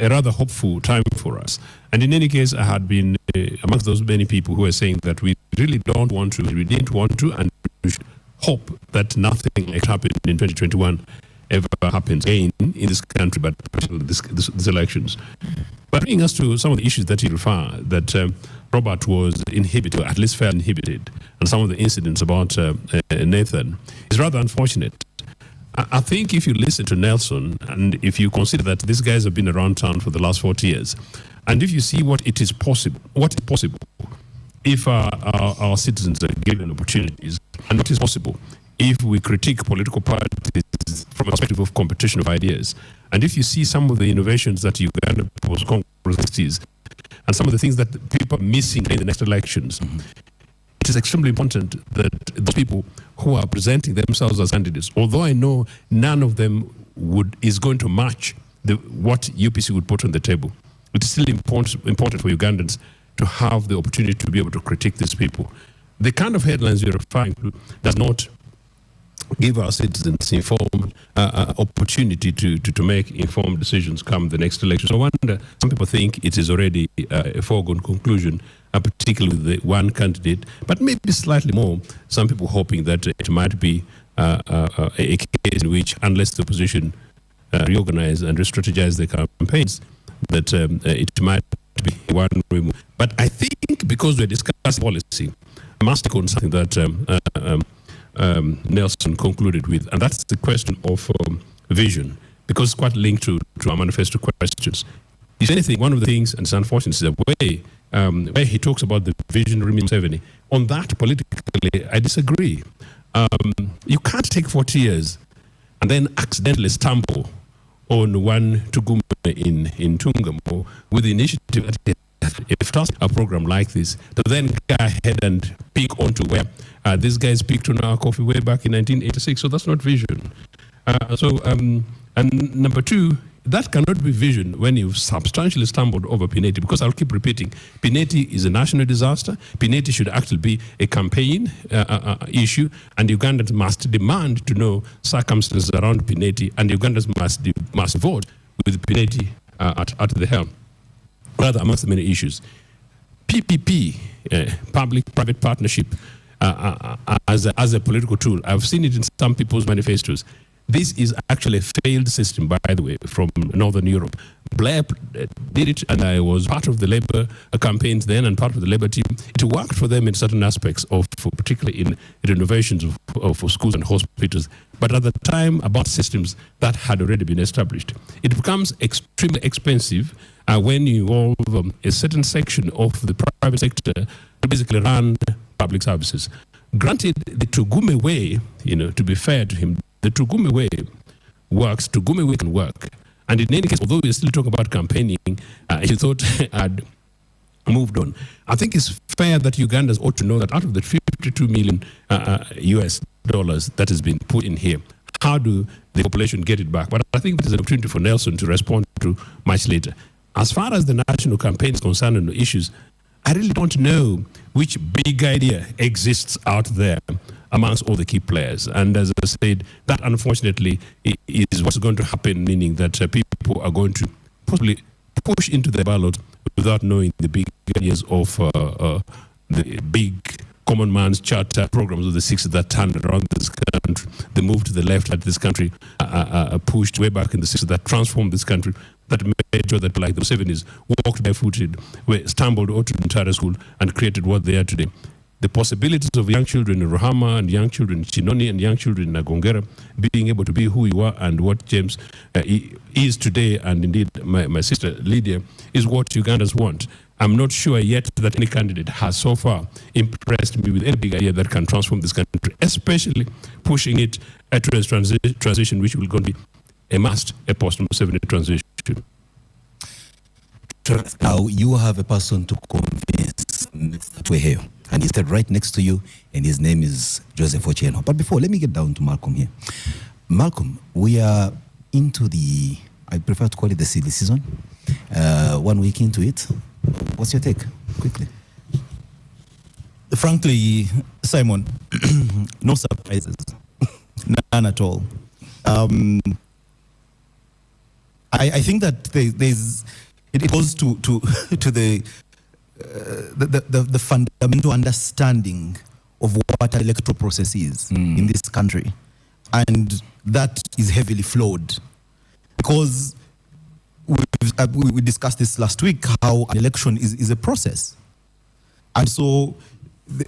rather hopeful time for us. And in any case, I had been amongst those many people who were saying that we really don't want to, we didn't want to, and we should hope that nothing like happened in 2021 ever happens again in this country, but particularly these elections. But bringing us to some of the issues that you refer, that Robert was inhibited, or at least felt inhibited, and some of the incidents about Nathan is rather unfortunate. I think if you listen to Nelson, and if you consider that these guys have been around town for the last 40 years, and if you see what is possible, if our citizens are given opportunities, and what is possible if we critique political parties from a perspective of competition of ideas. And if you see some of the innovations that Uganda Congress is, and some of the things that people are missing in the next elections, it is extremely important that those people who are presenting themselves as candidates, although I know none of them is going to match what UPC would put on the table, it is still important for Ugandans to have the opportunity to be able to critique these people. The kind of headlines you're referring to does not give our citizens informed opportunity to make informed decisions come the next election. So I wonder, some people think it is already a foregone conclusion, particularly with the one candidate, but maybe slightly more, some people hoping that it might be a case in which, unless the opposition reorganize and re-strategize their campaigns, that it might be one remove. But I think because we're discussing policy, I must take on something that Nelson concluded with, and that's the question of vision, because it's quite linked to our manifesto questions. If anything, one of the things, and it's unfortunate, is the way where he talks about the vision of 70. On that, politically, I disagree. You can't take 40 years and then accidentally stumble on one Tugume in Tungamo with the initiative that if that's a program like this, to then go ahead and peak onto where these guys peaked on our coffee way back in 1986. So that's not vision. And number two, that cannot be vision when you've substantially stumbled over Pineti, because I'll keep repeating, Pineti is a national disaster. Pineti should actually be a campaign issue, and Ugandans must demand to know circumstances around Pineti, and Ugandans must vote with Pineti at the helm. Rather, amongst the many issues, PPP, public-private partnership, as a political tool, I've seen it in some people's manifestos. This is actually a failed system, by the way, from Northern Europe. Blair did it, and I was part of the Labour campaigns then and part of the Labour team. It worked for them in certain aspects, particularly in renovations of schools and hospitals. But at the time, about systems that had already been established. It becomes extremely expensive when you involve a certain section of the private sector to basically run public services. Granted, the Tugume way, to be fair to him, the Tugume way works. Tugume way can work. And in any case, although we're still talking about campaigning, he thought I'd moved on. I think it's fair that Ugandans ought to know that out of the 52 million US dollars that has been put in here, how do the population get it back? But I think there's an opportunity for Nelson to respond to much later. As far as the national campaign is concerned on the issues, I really don't know which big idea exists out there amongst all the key players. And as I said, that unfortunately is what's going to happen, meaning that people are going to possibly push into the ballot without knowing the big ideas of the big common man's charter programs of the 60s that turned around this country, the move to the left that this country pushed way back in the 60s that transformed this country, that made sure that like the 70s walked barefooted, stumbled out to entire school and created what they are today. The possibilities of young children in Rohama and young children in Chinoni and young children in Nagongera being able to be who you are and what James is today, and indeed my sister Lydia, is what Ugandans want. I'm not sure yet that any candidate has so far impressed me with any big idea that can transform this country, especially pushing it to a transition which will going to be a must, a post-70 transition. Now you have a person to convince Mr. here, and he's right next to you, and his name is Joseph Ochieno. But before, let me get down to Malcolm here. Malcolm, we are into the, I prefer to call it the silly season. 1 week into it. What's your take? Quickly. Frankly, Simon, no surprises. None at all. I think that it goes to the fundamental understanding of what an electoral process is in this country, and that is heavily flawed, because we discussed this last week, how an election is a process, and so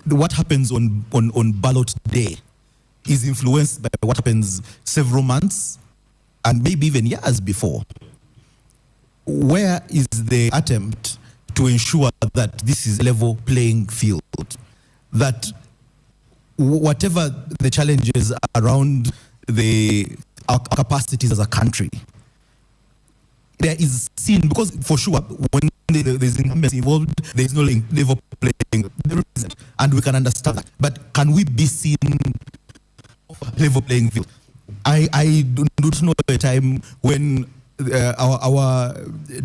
what happens on ballot day is influenced by what happens several months and maybe even years before. Where is the attempt to to ensure that this is a level playing field, that whatever the challenges around our capacities as a country, there is seen, because for sure when there's incumbents involved, there is no level playing, and we can understand that. But can we be seen level playing field? I do not know a time when our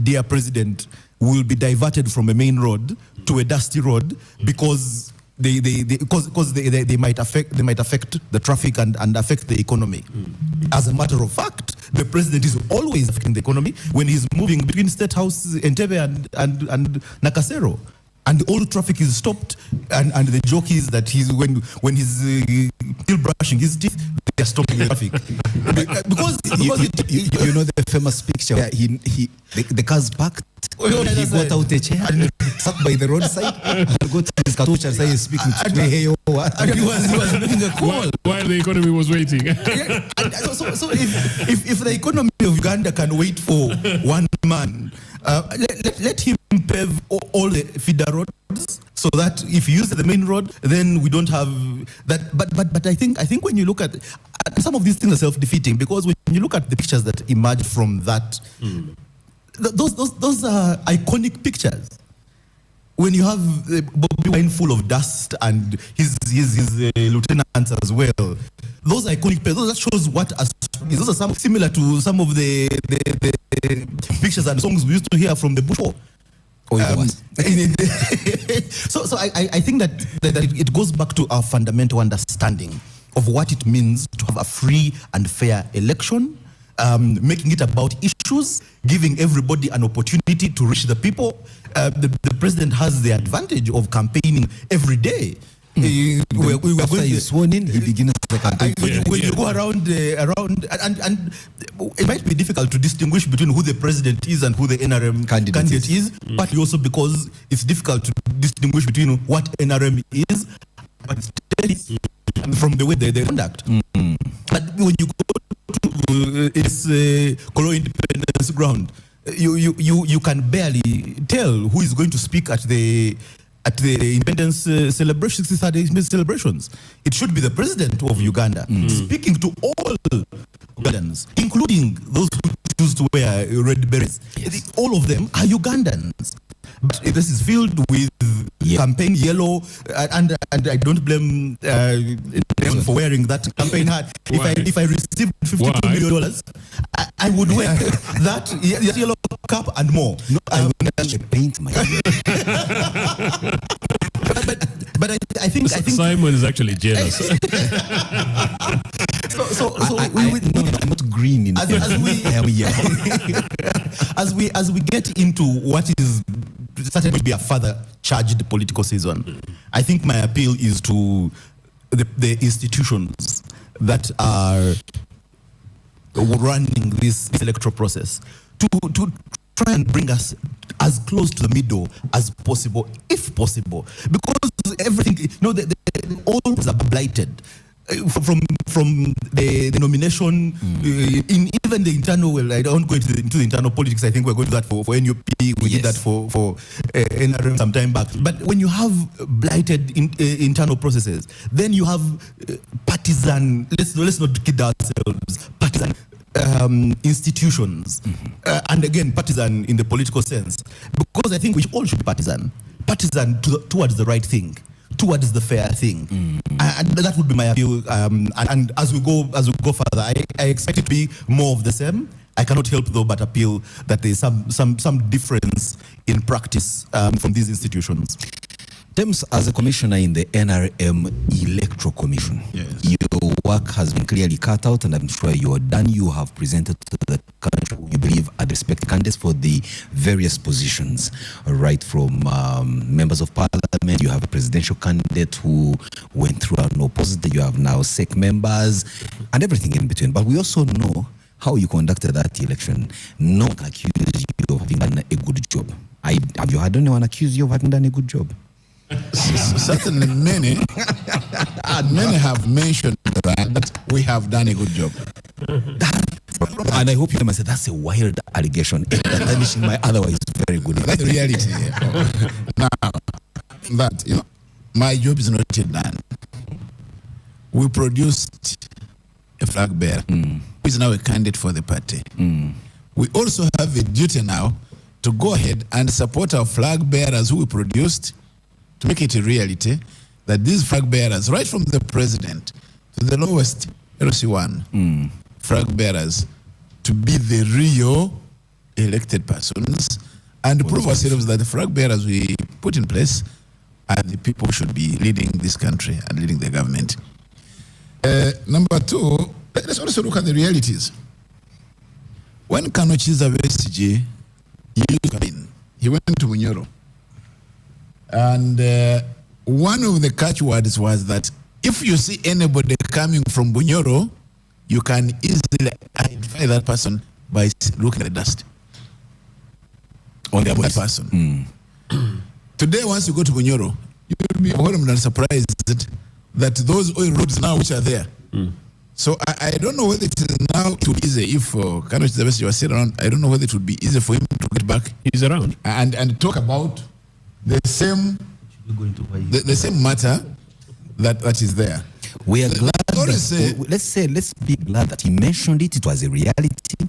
dear president will be diverted from a main road to a dusty road because they might affect the traffic and affect the economy. As a matter of fact, the president is always affecting the economy when he's moving between State House, Entebbe and Nakasero. And all traffic is stopped, and the joke is that when he's still brushing his teeth, they are stopping the traffic. because you know the famous picture where the car's parked, he got out a chair and sat by the roadside and got his cartouche and started speaking to me, hey, and he was making a call while the economy was waiting. So if the economy of Uganda can wait for one man, let him pave all the feeder roads so that if you use the main road, then we don't have that. But I think when you look at some of these things are self-defeating, because when you look at the pictures that emerge from that, those are iconic pictures. When you have Bobby Wine full of dust and his lieutenants as well, those iconic pictures, that shows what those are some similar to some of the pictures and songs we used to hear from the Bush War. So I think that it goes back to our fundamental understanding of what it means to have a free and fair election, making it about issues, giving everybody an opportunity to reach the people. The president has the advantage of campaigning every day. After he's sworn in, he begins the campaign. When you go around, and it might be difficult to distinguish between who the president is and who the NRM candidate is, partly also because it's difficult to distinguish between what NRM is, but it's from the way they conduct. But when you go to its Kolo Independence ground, you can barely tell who is going to speak at the independence celebrations, 63rd independence celebrations. It should be the president of Uganda speaking to all Ugandans, including those who choose to wear red berets. Yes. All of them are Ugandans. But this is filled with campaign yellow, and I don't blame them for wearing that campaign hat. If I received $52 million, I would wear that yellow cap and more. No, I would paint my but I think Simon is actually jealous. I'm not green in as we get into what is certainly be a further charged political season, I think my appeal is to the institutions that are running this electoral process to try and bring us as close to the middle as possible, if possible, because everything, all things are blighted. From the nomination, in even the internal, well, I don't go into the internal politics. I think we're going to do that for NUP. We did that for NRM some time back. But when you have blighted internal processes, then you have partisan, let's not kid ourselves, partisan institutions, and again, partisan in the political sense, because I think we all should be partisan towards the right thing, towards the fair thing, and that would be my appeal. And as we go further, I expect it to be more of the same. I cannot help though but appeal that there is some difference in practice from these institutions. Tems, as a commissioner in the NRM Electoral Commission, yes, your work has been clearly cut out, and I'm sure you are done. You have presented to the country who you believe are the respected candidates for the various positions, right from members of parliament. You have a presidential candidate who went through and opposed. You have now SEC members and everything in between. But we also know how you conducted that election. No one accused you of having done a good job. Have you had anyone accuse you of having done a good job? Certainly many have mentioned that we have done a good job. And I hope you must say that's a wild allegation, establishing my otherwise very good. That's the reality. Now, that, my job is not yet done. We produced a flag bearer who is now a candidate for the party. We also have a duty now to go ahead and support our flag bearers who we produced to make it a reality that these flag bearers, right from the president to the lowest LC1 flag bearers, to be the real elected persons and prove ourselves that the flag bearers we put in place are the people who should be leading this country and leading the government. Number two, let's also look at the realities. When Kanochiza Besige he went to Bunyoro, and one of the catchwords was that if you see anybody coming from Bunyoro, you can easily identify that person by looking at the dust on the other person. Today, once you go to Bunyoro, you will be overwhelmed and surprised that those oil roads now which are there. So I don't know whether it is now too easy. If Kanochi Zabesi was still around, I don't know whether it would be easy for him to get back. He's around and talk about the same matter that is there. We are glad. Let's be glad that he mentioned it. It was a reality.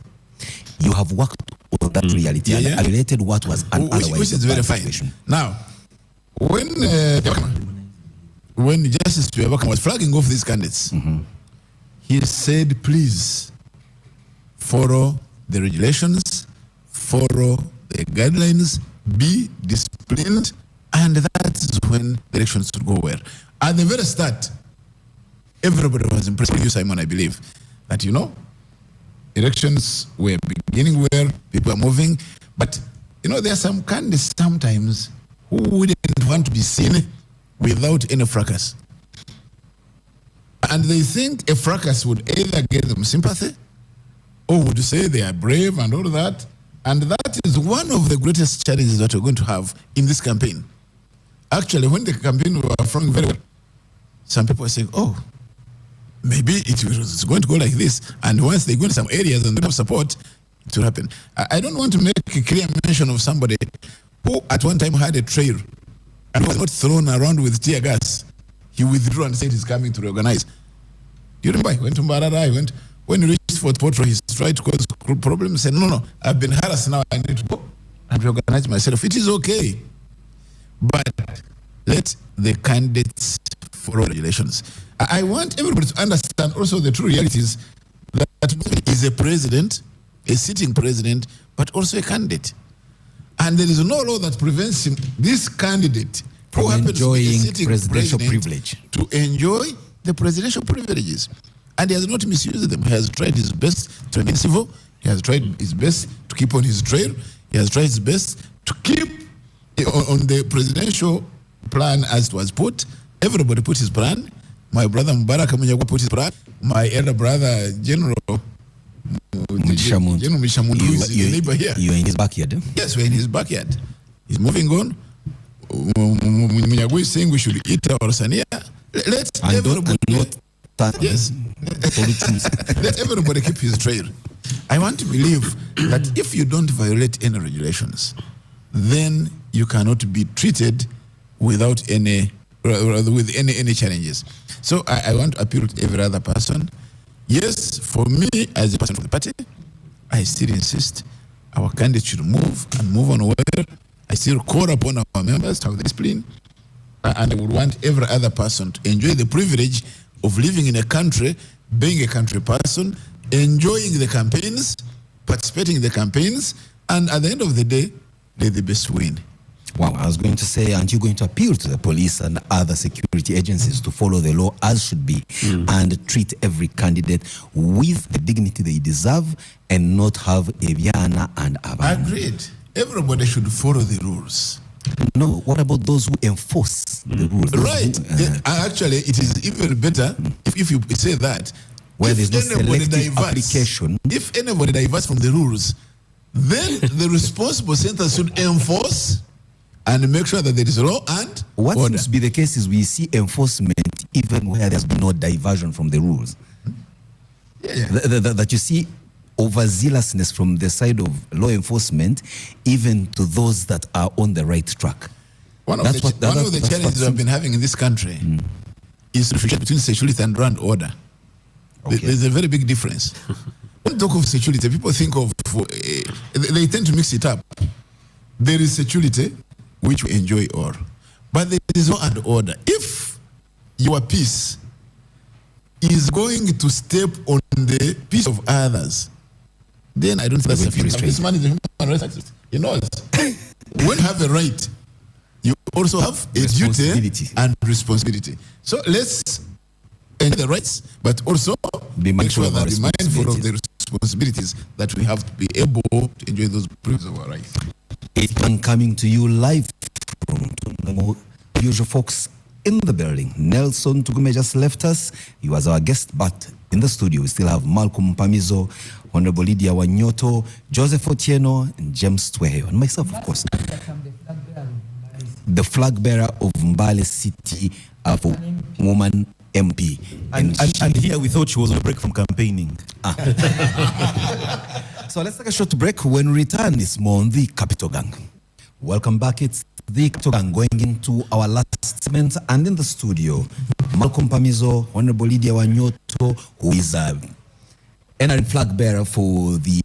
You have worked on that reality and related what was otherwise. Which is very fine. Now, when Justice Tuyabaka was flagging off these candidates, he said, please follow the regulations, follow the guidelines, be disciplined, and that is when the elections should go well. At the very start, everybody was impressed with you, Simon, I believe, that, elections were beginning well, people are moving, but, there are some candidates sometimes who wouldn't want to be seen without any fracas. And they think a fracas would either get them sympathy or would say they are brave and all that. And that is one of the greatest challenges that we're going to have in this campaign. Actually, when the campaign was flowing very well, some people are saying, oh, maybe it's going to go like this. And once they go into some areas and don't have support, it will happen. I don't want to make a clear mention of somebody who at one time had a trail and was not thrown around with tear gas. He withdrew and said he's coming to reorganize. You remember, he went to Mbarara, when he reached Fort Potro, he tried to cause problems. He said, no, I've been harassed now, I need to go and reorganize myself. It is okay. But let the candidates follow regulations. I want everybody to understand also the true realities that is a president, a sitting president, but also a candidate. And there is no law that prevents him, this candidate, from enjoying presidential privilege, to enjoy the presidential privileges. And he has not misused them. He has tried his best to remain civil. He has tried his best to keep on his trail. He has tried his best to keep on the presidential plan as it was put. Everybody put his plan. My brother Mubarak Munyagwa put his plan. My elder brother, General Mishamundu, who is the neighbor here. You're in his backyard. Yes, we're in his backyard. He's moving on. Munyagwa is saying we should eat our sania. Let everybody keep his trail. I want to believe that if you don't violate any regulations, then you cannot be treated without any challenges. So I want to appeal to every other person. Yes, for me as a person of the party, I still insist our candidates should move and move on well. I still call upon our members to have the discipline, and I would want every other person to enjoy the privilege of living in a country, being a country person, enjoying the campaigns, participating in the campaigns, and at the end of the day, let the best win. Wow, I was going to say, aren't you going to appeal to the police and other security agencies to follow the law as should be and treat every candidate with the dignity they deserve and not have Eviana and Abana? Agreed. Everybody should follow the rules. No, what about those who enforce the rules? Right. Actually, it is even better if you say that. Where there's no selective application. If anybody diverts from the rules, then the responsible center should enforce and make sure that there is law and what order. Seems to be the case is we see enforcement even where there's been no diversion from the rules. Yeah. That you see overzealousness from the side of law enforcement, even to those that are on the right track. One of the challenges we've been having in this country is differentiation between security and law and order. Okay. There's a very big difference. When we talk of security, people think of, they tend to mix it up. There is security, which we enjoy all, but there is law and order. If your peace is going to step on the peace of others, then I don't think that's sufficient. This man is a human rights activist. He knows. When you have a right, you also have a duty and responsibility. So let's enjoy the rights, but also make sure that we're mindful of the responsibilities that we have to be able to enjoy those privileges of our rights. I'm coming to you live from Tungamo. Usual folks in the building. Nelson Tugume just left us. He was our guest, but in the studio we still have Malcolm Pamizo, Honorable Lydia Wanyoto, Joseph Otieno, and James Tweheo, and myself, of course. The flag bearer of Mbale City, for woman MP. And here we thought she was on a break from campaigning. So let's take a short break. When we return, it's more on the Capitalgang. Welcome back. It's the Capitalgang going into our last segment, and in the studio, Malcolm Pamizo, Honorable Lydia Wanyoto, who is a NRM flag bearer for the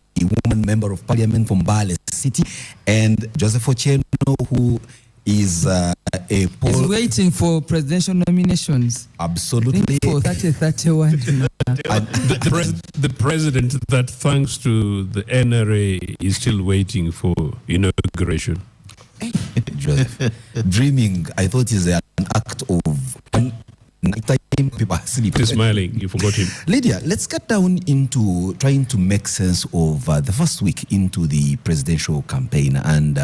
woman member of parliament from Mbale City, and Joseph Otieno, who is He's waiting for presidential nominations. Absolutely. For 31. The president that, thanks to the NRA, is still waiting for inauguration. Joseph, dreaming, I thought, is an act of nighttime. People are asleep. He's smiling. You forgot him. Lydia, let's get down into trying to make sense of the first week into the presidential campaign. And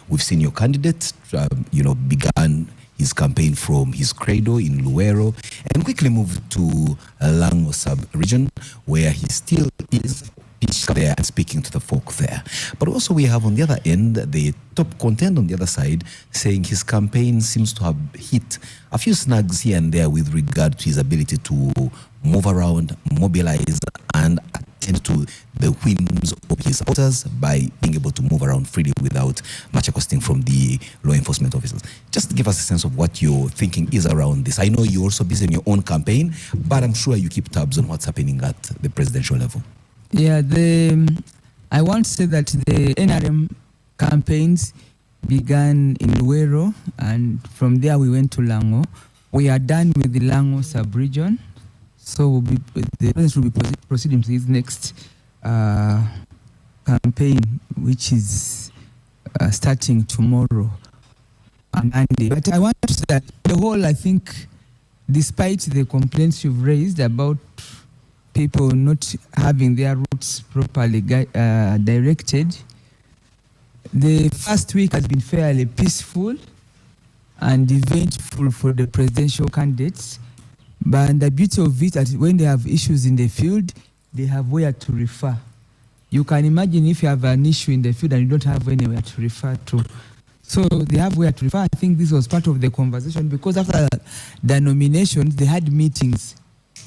we've seen your candidate, began his campaign from his cradle in Luero and quickly moved to Lango sub-region, where he still is there and speaking to the folk there. But also we have on the other end the top content on the other side saying his campaign seems to have hit a few snags here and there with regard to his ability to move around, mobilize, and attend to the whims of his supporters by being able to move around freely without much accosting from the law enforcement officers. Just give us a sense of what your thinking is around this. I know you're also busy in your own campaign, but I'm sure you keep tabs on what's happening at the presidential level. Yeah, I want to say that the NRM campaigns began in Luero, and from there we went to Lango. We are done with the Lango sub-region, so the president will be proceeding to his next campaign, which is starting tomorrow on Monday. But I want to say that the whole, I think, despite the complaints you've raised about people not having their routes properly directed, the first week has been fairly peaceful and eventful for the presidential candidates. But the beauty of it is when they have issues in the field, they have where to refer. You can imagine if you have an issue in the field and you don't have anywhere to refer to. So they have where to refer. I think this was part of the conversation because after the nominations, they had meetings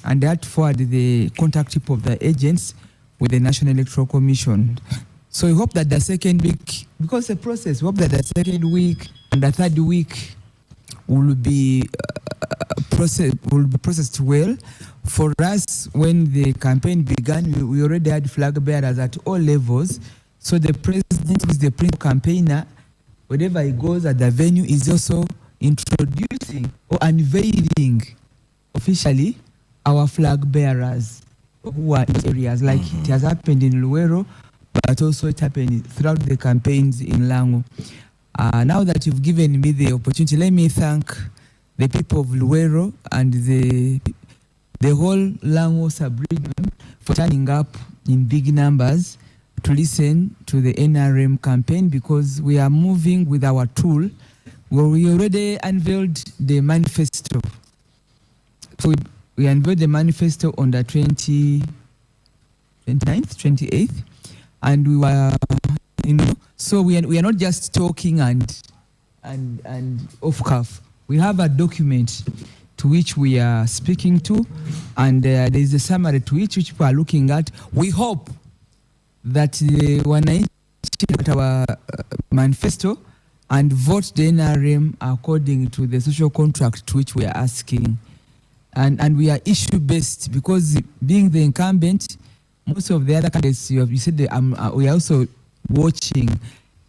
and they had to forward the contact tip of the agents with the National Electoral Commission. So we hope that the second week, because the process, we hope that the second week and the third week will be processed well. For us, when the campaign began, we already had flag bearers at all levels. So the president is the principal campaigner. Wherever he goes at the venue, is also introducing or unveiling officially our flag bearers who are in areas like it has happened in Luero, but also it happened throughout the campaigns in Lango. Now that you've given me the opportunity, let me thank the people of Luero and the whole Lango sub-region for turning up in big numbers to listen to the NRM campaign, because we are moving with our tool where we already unveiled the manifesto. So we unveiled the manifesto on the 29th, 28th, and we were, so we are not just talking and off cuff. We have a document to which we are speaking to, and there is a summary to which people are looking at. We hope that the wananchi at our manifesto and vote the NRM according to the social contract to which we are asking. And we are issue based because being the incumbent, most of the other candidates you said we are also watching.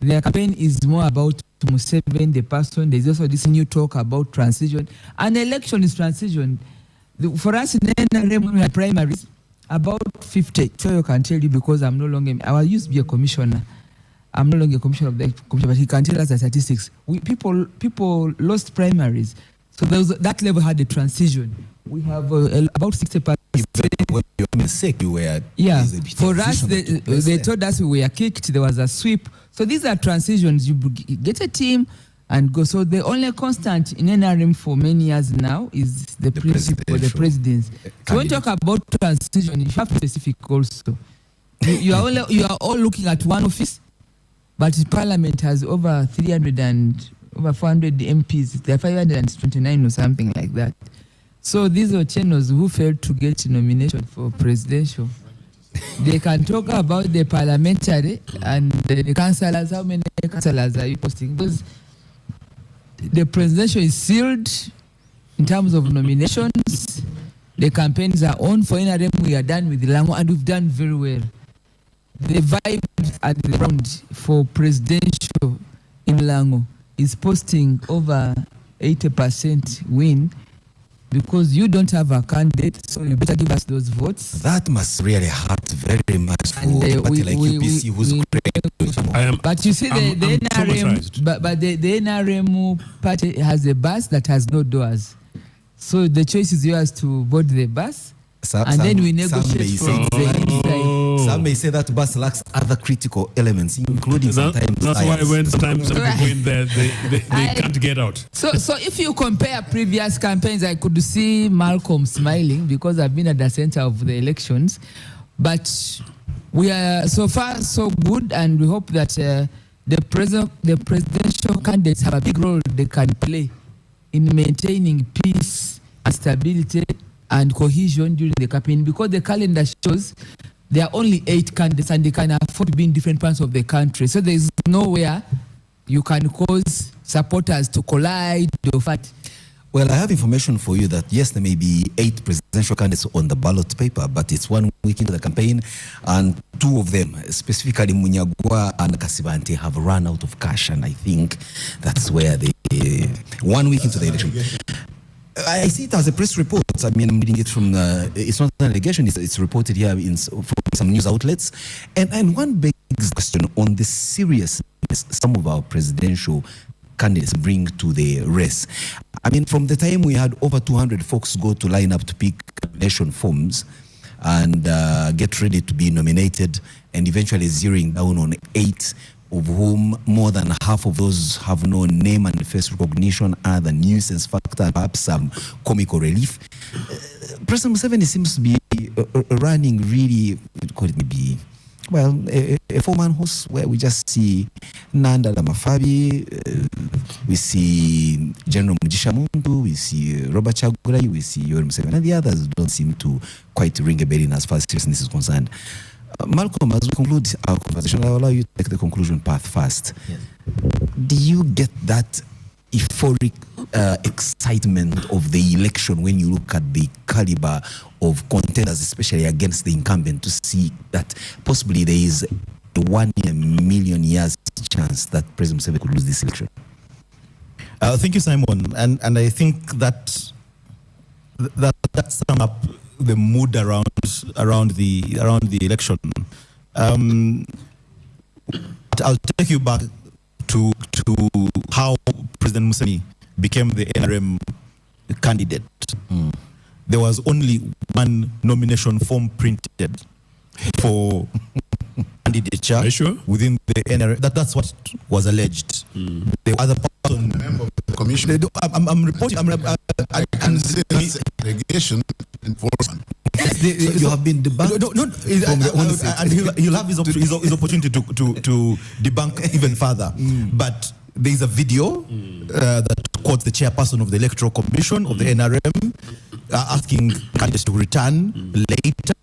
Their campaign is more about Museveni, the person. There's also this new talk about transition. An election is transition. For us in NRM, when we had primaries, about 50. So I can tell you because I'm no longer, I used to be a commissioner. I'm no longer a commissioner of the commission, but he can tell us the statistics. People lost primaries. So that level had a transition. We have about 60%. When you were sick, you were... Yeah, for us, they told us we were kicked, there was a sweep. So these are transitions. You get a team and go. So the only constant in NRM for many years now is the principle, the presidents. So when you talk about transition, you have to be specific also. You are all looking at one office, but Parliament has over 300 and over 400 MPs. There are 529 or something like that. So these are channels who failed to get nomination for presidential. They can talk about the parliamentary and the councillors. How many councillors are you posting? Because the presidential is sealed in terms of nominations. The campaigns are on. For NRM, we are done with Lango and we've done very well. The vibe at the ground for presidential in Lango is posting over 80% win. Because you don't have a candidate, so you better give us those votes. That must really hurt very much for a party like UPC who's creating. But you see, the NRM, but the NRM party has a bus that has no doors. So the choice is yours to vote the bus, then we negotiate from the inside. Some may say that bus lacks other critical elements, including sometimes. That's why when sometimes people go in there, they can't get out. So if you compare previous campaigns, I could see Malcolm smiling because I've been at the center of the elections. But we are so far so good, and we hope that the presidential candidates have a big role they can play in maintaining peace and stability and cohesion during the campaign, because the calendar shows there are only 8 candidates and they can afford to be in different parts of the country. So there is nowhere you can cause supporters to collide or fight. Well, I have information for you that yes, there may be 8 presidential candidates on the ballot paper, but it's 1 week into the campaign, and 2 of them, specifically Munyagwa and Kasibante, have run out of cash, and I think that's where they 1 week into the election. I see it as a press report. I mean, I'm reading it from, it's not an allegation, it's reported here from some news outlets. And one begs question on the seriousness some of our presidential candidates bring to the race. I mean, from the time we had over 200 folks go to line up to pick nomination forms and get ready to be nominated, and eventually zeroing down on 8, of whom more than half of those have no name and face recognition, other nuisance factor, and perhaps some comical relief. President Museveni seems to be running really, maybe, well, a four-man horse where we just see Nanda Lamafabi, we see General Mugisha Muntu, we see Robert Chagurai, we see Yoweri Museveni, and the others don't seem to quite ring a bell in as far as seriousness is concerned. Malcolm, as we conclude our conversation, I'll allow you to take the conclusion path first. Yes. Do you get that euphoric excitement of the election when you look at the caliber of contenders, especially against the incumbent, to see that possibly there is a 1 in a million years chance that President Museveni could lose this election? Thank you, Simon. And I think that sums up the mood around the election. I'll take you back to how President Museveni became the NRM candidate. There was only 1 nomination form printed for candidature within the NRM. That's what was alleged. The other person, member of the commission. I'm reporting. I can say that's segregation enforcement. You have been debunked. And he'll have his opportunity to debunk even further. But there is a video that quotes the chairperson of the Electoral Commission of the NRM asking candidates to return later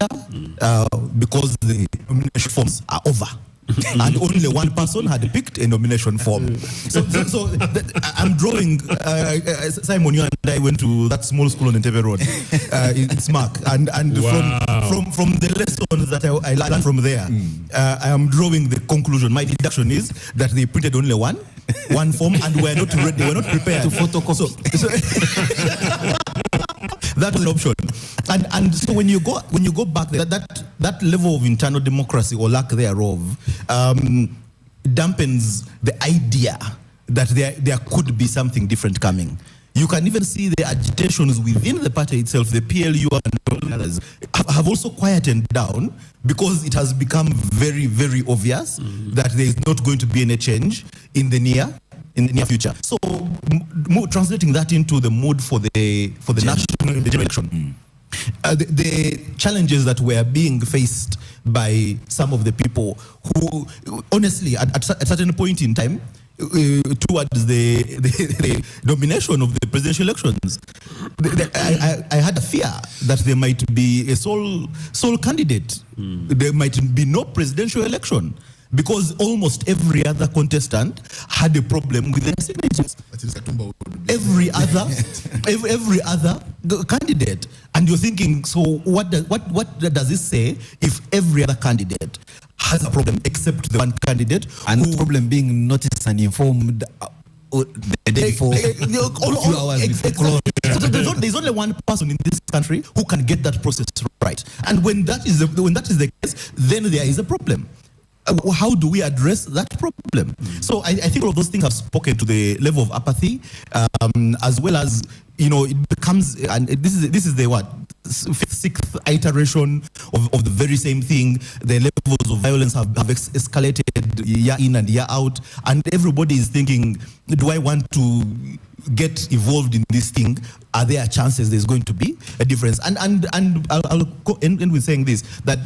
because the nomination forms are over. And only one person had picked a nomination form. So I'm drawing, Simon, you and I went to that small school on Entebbe Road, in Smack, and from the lessons that I learned from there, I am drawing the conclusion. My deduction is that they printed only one form, and were not ready, they were not prepared to photocopy. So that was an option, and so when you go back there, that level of internal democracy or lack thereof dampens the idea that there could be something different coming. You can even see the agitations within the party itself, the PLU and others, have also quietened down because it has become very, very obvious that there is not going to be any change in the near future. So, translating that into the mood for the national election, the challenges that were being faced by some of the people who, honestly, at a certain point in time, towards the nomination of the presidential elections, I had a fear that there might be a sole candidate. There might be no presidential election, because almost every other contestant had a problem with their signatures. Every other candidate, and you're thinking, so what does this say if every other candidate has a problem except the one candidate, and the problem being noticed and informed the day before, a few hours before. So there's only one person in this country who can get that process right, and when that is the case, then there is a problem. How do we address that problem? So I think all of those things have spoken to the level of apathy, as well as, it becomes, and this is the sixth iteration of the very same thing. The levels of violence have escalated year in and year out, and everybody is thinking, do I want to get involved in this thing? Are there chances there's going to be a difference? And I'll end with saying this, that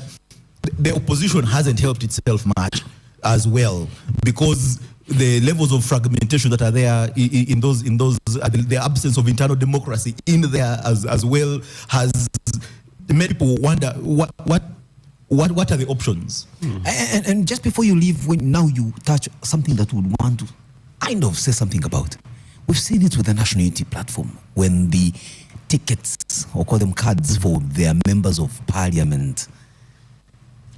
the opposition hasn't helped itself much as well, because the levels of fragmentation that are there in those the absence of internal democracy in there as well has made people wonder what are the options. And just before you leave, now you touch something that we would want to kind of say something about. We've seen it with the National Unity Platform, when the tickets, or call them cards, for their members of parliament,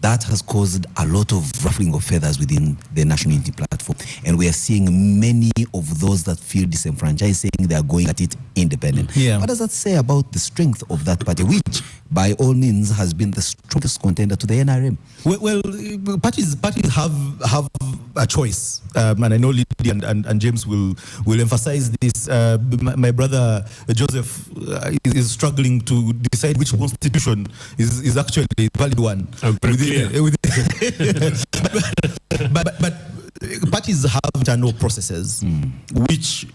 that has caused a lot of ruffling of feathers within the National Unity Platform. And we are seeing many of those that feel disenfranchised saying they are going at it independent. Yeah. What does that say about the strength of that party, which by all means has been the strongest contender to the NRM? Well, parties have a choice, and I know Lydia and James will emphasize this. My brother Joseph is struggling to decide which constitution is actually the valid one. But parties have internal processes which,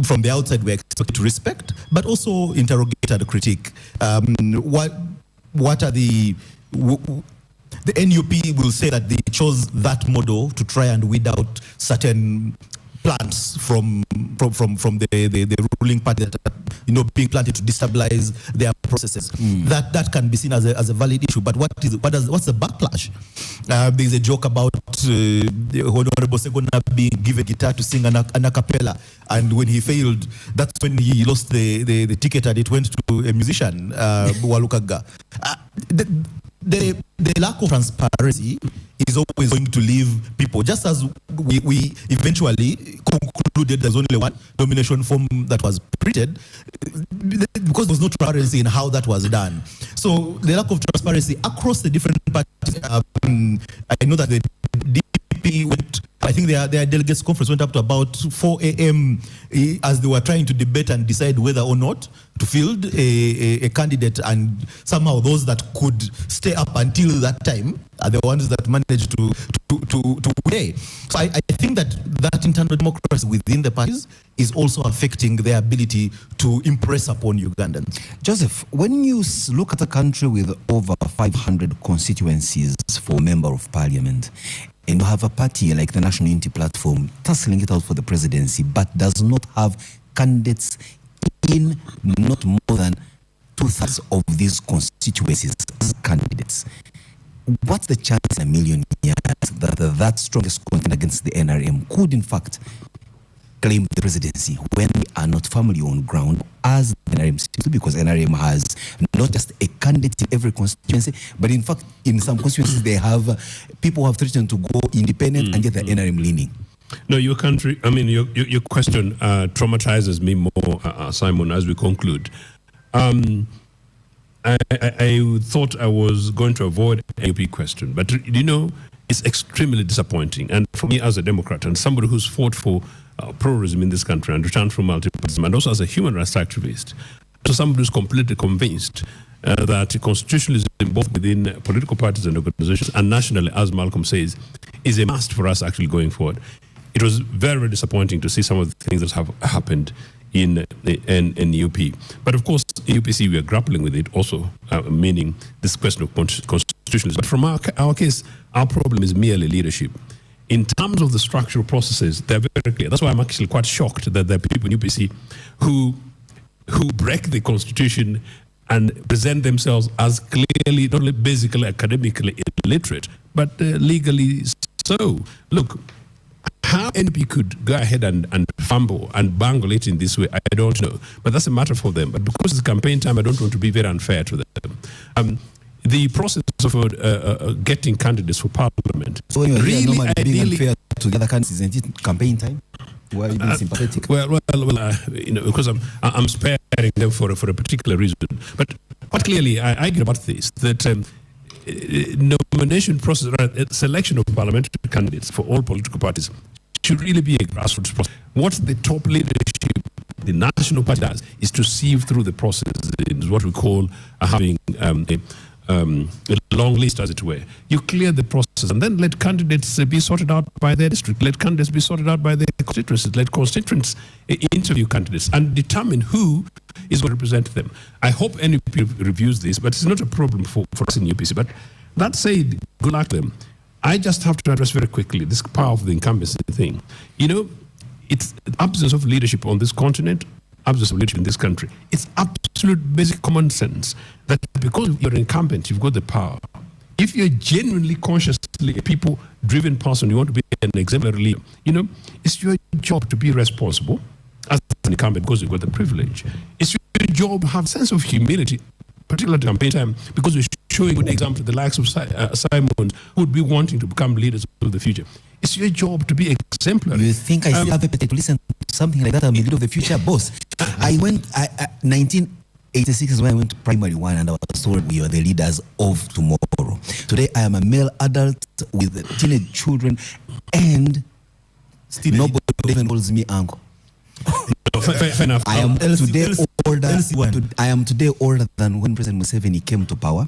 from the outside, we're expected to respect, but also interrogate and critique. What are the NUP will say that they chose that model to try and weed out certain plants from the ruling party that are, being planted to destabilize their processes. That can be seen as a valid issue. But what's the backlash? There's a joke about the Honorable Segona being given guitar to sing an a cappella, and when he failed, that's when he lost the ticket and it went to a musician, Walukaga. The lack of transparency is always going to leave people, just as we eventually concluded there's only one nomination form that was printed, because there was no transparency in how that was done. So the lack of transparency across the different parties, I know that the DP went, I think their delegates conference went up to about 4 a.m. as they were trying to debate and decide whether or not to field a candidate, and somehow those that could stay up until that time are the ones that managed to win. So I think that internal democracy within the parties is also affecting their ability to impress upon Ugandans. Joseph, when you look at a country with over 500 constituencies for a member of parliament, and you have a party like the National Unity Platform tussling it out for the presidency, but does not have candidates in not more than 2/3 of these constituencies as candidates. What's the chance in a million years that that strongest contender against the NRM could in fact claim the presidency when we are not firmly on ground as the NRM seems to, because NRM has not just a candidate in every constituency, but in fact in some constituencies they have people who have threatened to go independent and yet the NRM leaning. No, your question traumatizes me more, Simon, as we conclude. I thought I was going to avoid a NUP question, but it's extremely disappointing. And for me as a Democrat and somebody who's fought for pluralism in this country and return from multipartyism, and also as a human rights activist, so somebody who's completely convinced that constitutionalism, both within political parties and organizations and nationally, as Malcolm says, is a must for us actually going forward. It was very, very disappointing to see some of the things that have happened in NUP. But of course, in UPC, we are grappling with it also, meaning this question of constitutionalism. But from our case, our problem is merely leadership. In terms of the structural processes, they're very clear. That's why I'm actually quite shocked that there are people in UPC who break the constitution and present themselves as clearly, not only basically academically illiterate, but legally so. Look, how NUP could go ahead and fumble and bungle it in this way, I don't know. But that's a matter for them. But because it's campaign time, I don't want to be very unfair to them. The process of getting candidates for parliament. So you're really normally being unfair to the other candidates, isn't it? Campaign time? Why are you being sympathetic? Well, because I'm sparing them for a particular reason. But quite clearly, I argue about this, that nomination process, selection of parliamentary candidates for all political parties should really be a grassroots process. What the top leadership, the national party does, is to sieve through the process. It's what we call having a long list, as it were. You clear the process and then let candidates be sorted out by their district. Let candidates be sorted out by their constituencies. Let constituents interview candidates and determine who is going to represent them. I hope NUP reviews this, but it's not a problem for us in UPC. But that said, good luck to them. I just have to address very quickly this power of the incumbency thing. It's the absence of leadership on this continent, absence of leadership in this country. It's absolute basic common sense that because you're incumbent, you've got the power. If you're genuinely, consciously a people-driven person, you want to be an exemplary leader, it's your job to be responsible as an incumbent because you've got the privilege. It's your job to have a sense of humility, particularly at campaign time, because you're showing good example to the likes of Simon, who would be wanting to become leaders of the future. It's your job to be exemplary. You think I still have a to listen to something like that? I'm the leader of the future, boss. I went, 1986 is when I went to primary one and I was told we are the leaders of tomorrow. Today I am a male adult with teenage children and still nobody even calls me uncle. Fair enough. I am today older than when President Museveni came to power,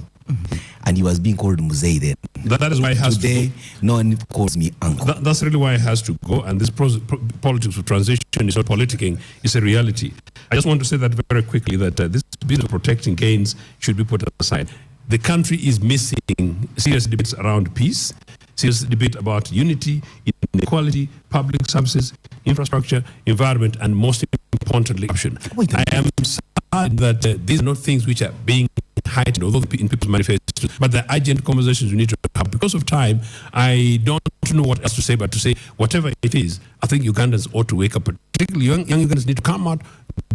and he was being called Muzei then. That is why it has today, to go. No one calls me uncle. That's really why it has to go. And this politics of transition is not politicking; it's a reality. I just want to say that very quickly that this business of protecting gains should be put aside. The country is missing serious debates around peace, serious debate about unity, inequality, public services, infrastructure, environment, and most importantly, corruption. I am sad that these are not things which are being heightened, although in people's manifestos, but the urgent conversations we need to have. Because of time, I don't know what else to say, but to say whatever it is, I think Ugandans ought to wake up, particularly young Ugandans need to come out,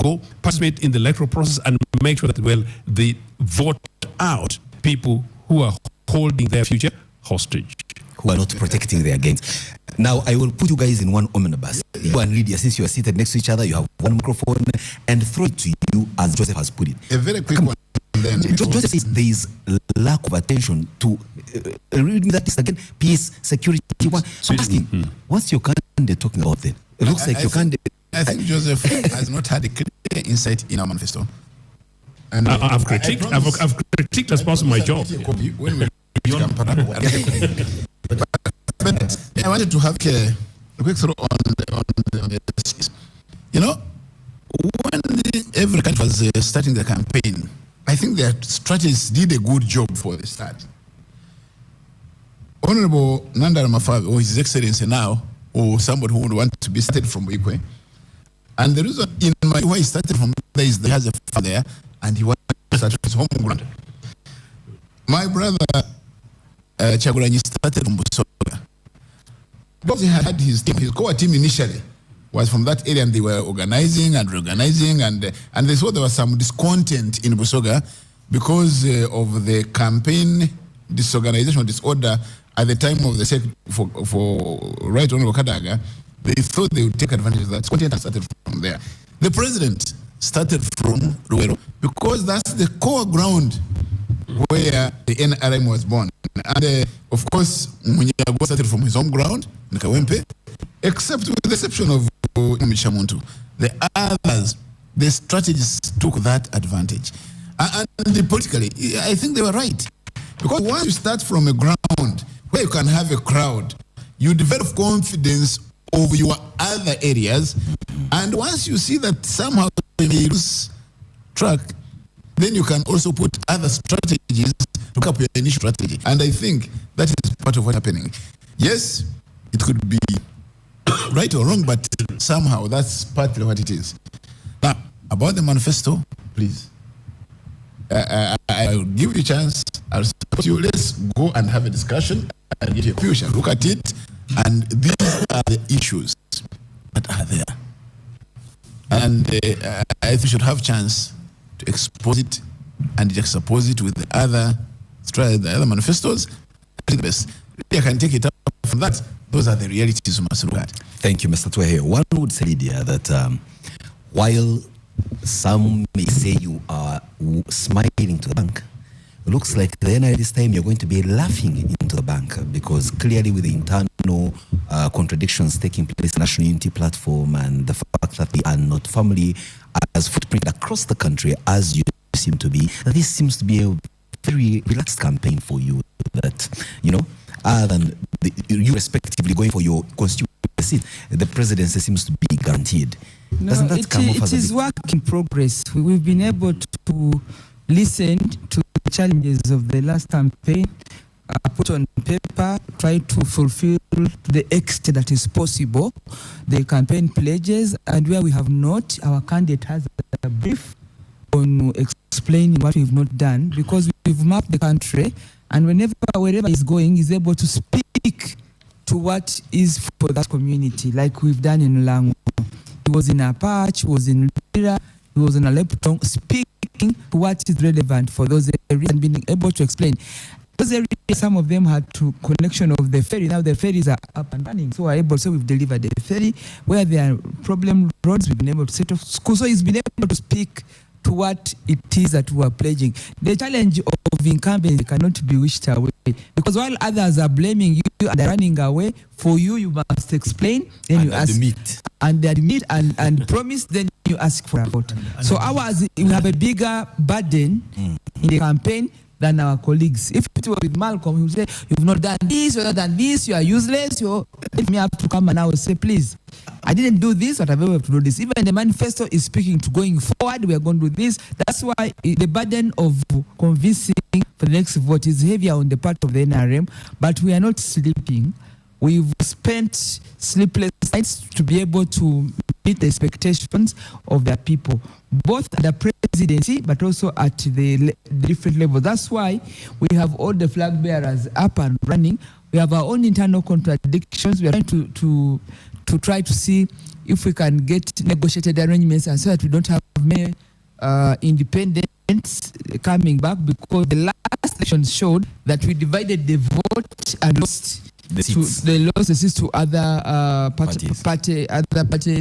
go participate in the electoral process and make sure that, they vote out people who are holding their future hostage. Who are not protecting their gains. Now, I will put you guys in one omnibus. You and Lydia, since you are seated next to each other, you have one microphone, and throw it to you as Joseph has put it. A very quick one. Then. Joseph says there is lack of attention to, read me that list again, peace, security. So I'm asking, what's your candidate talking about then? It looks like your candidate. I think Joseph has not had a clear insight in our manifesto. And I've critiqued as part of my job. But I wanted to have a quick throw on the when every country was starting the campaign, I think their strategists did a good job for the start. Honorable Nandara Mafabi, or His Excellency now, or somebody who would want to be started from Ikwe, and the reason in my way he started from there is he has a father there, and he wanted at his home ground. My brother Chagulanyi started from Busoga. Because he had his team, his core team initially was from that area, and they were organizing and reorganizing, and they saw there was some discontent in Busoga because of the campaign disorganization or disorder at the time of the for Right Honorable Kadaga. They thought they would take advantage of that. Discontent started from there. The president started from Ruwero because that's the core ground where the NRM was born. And of course, Munyago started from his home ground, Nkawempe, except with the exception of Mishamuntu. The others, the strategists took that advantage. And politically, I think they were right. Because once you start from a ground where you can have a crowd, you develop confidence over your other areas. And once you see that somehow you lose track, then you can also put other strategies to cap your initial strategy. And I think that is part of what's happening. Yes, it could be right or wrong, but somehow that's partly what it is. Now, about the manifesto, please. I'll give you a chance. I'll support you. Let's go and have a discussion and get a view. Shall look at it. And these are the issues that are there. And I think we should have a chance to expose it and juxtapose it with the other manifestos. The best. I can take it up from that. Those are the realities we must look at. Thank you, Mr. Twehe. One would say, Lydia, that while some may say you are smiling to the bank, it looks like then at this time you're going to be laughing into the bank, because clearly with the internal contradictions taking place in the National Unity Platform and the fact that we are not firmly as footprint across the country as you seem to be, this seems to be a very relaxed campaign for you, that, you know, other than you respectively going for your constituency seat, the presidency seems to be guaranteed. No, Doesn't that come off as it is work in progress. We've been able to listen to the challenges of the last campaign, put on paper, try to fulfill to the extent that is possible the campaign pledges, and where we have not, our candidate has a brief on explaining what we've not done, because we've mapped the country, and wherever he's going, he's able to speak to what is for that community, like we've done in Lango. He was in Apache, he was in Lira, he was in Aleppo, speaking to what is relevant for those areas and being able to explain. Those areas, some of them had to connection of the ferry. Now the ferries are up and running, so we're able. So we've delivered the ferry. Where there are problem roads, we've been able to set off schools. So he's been able to speak to what it is that we are pledging. The challenge of incumbency cannot be wished away, because while others are blaming you and are running away, for you, you must explain, then you ask, and admit and promise, then you ask for a vote. So ours, we have a bigger burden in the campaign than our colleagues. If it were with Malcolm, he would say, you've not done this, you've not done this, you are useless. Let me have to come and I will say, please, I didn't do this, but I've able to do this. Even the manifesto is speaking to going forward, we are going to do this. That's why the burden of convincing for the next vote is heavier on the part of the NRM, but we are not sleeping. We've spent sleepless nights to be able to meet the expectations of their people, both at the presidency but also at the different levels. That's why we have all the flag bearers up and running. We have our own internal contradictions. We are trying to try to see if we can get negotiated arrangements, and so that we don't have many independents coming back, because the last election showed that we divided the vote and lost the seats to other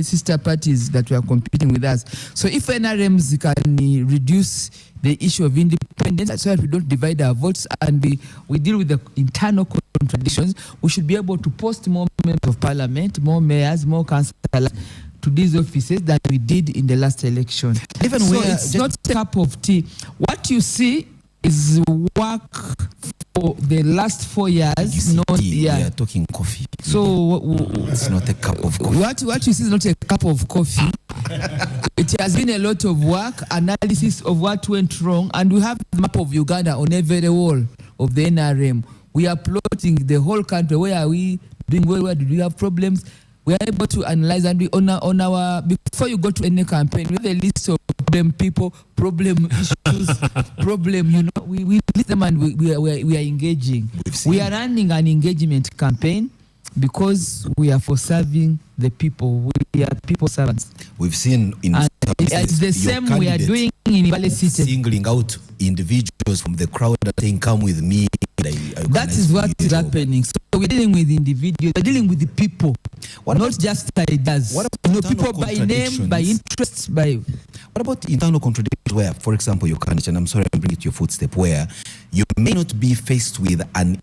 sister parties that were competing with us. So if NRMs can reduce the issue of independence, so that we don't divide our votes and we deal with the internal contradictions, we should be able to post more members of parliament, more mayors, more councillors to these offices than we did in the last election. Even so it's not a cup of tea. What you see is work for the last 4 years. We are talking coffee. So it's not a cup of coffee. What you see is not a cup of coffee. It has been a lot of work, analysis of what went wrong, and we have the map of Uganda on every wall of the NRM. We are plotting the whole country. Where are we doing well? Where do we have problems? We are able to analyze, and on our before you go to any campaign, we have a list of problem people, problem issues, problem, we list them and we are engaging. We are running an engagement campaign because we are for serving the people. We are people servants. We've seen in it's the same we are doing in Valley City. Singling out individuals from the crowd that saying, come with me. That is what is happening. So we're dealing with individuals, we're dealing with the people, not just ideas. What about people by name, by interest, by... What about internal contradictions where, for example, your candidate, and I'm sorry I'm bringing it to your footstep, where you may not be faced with an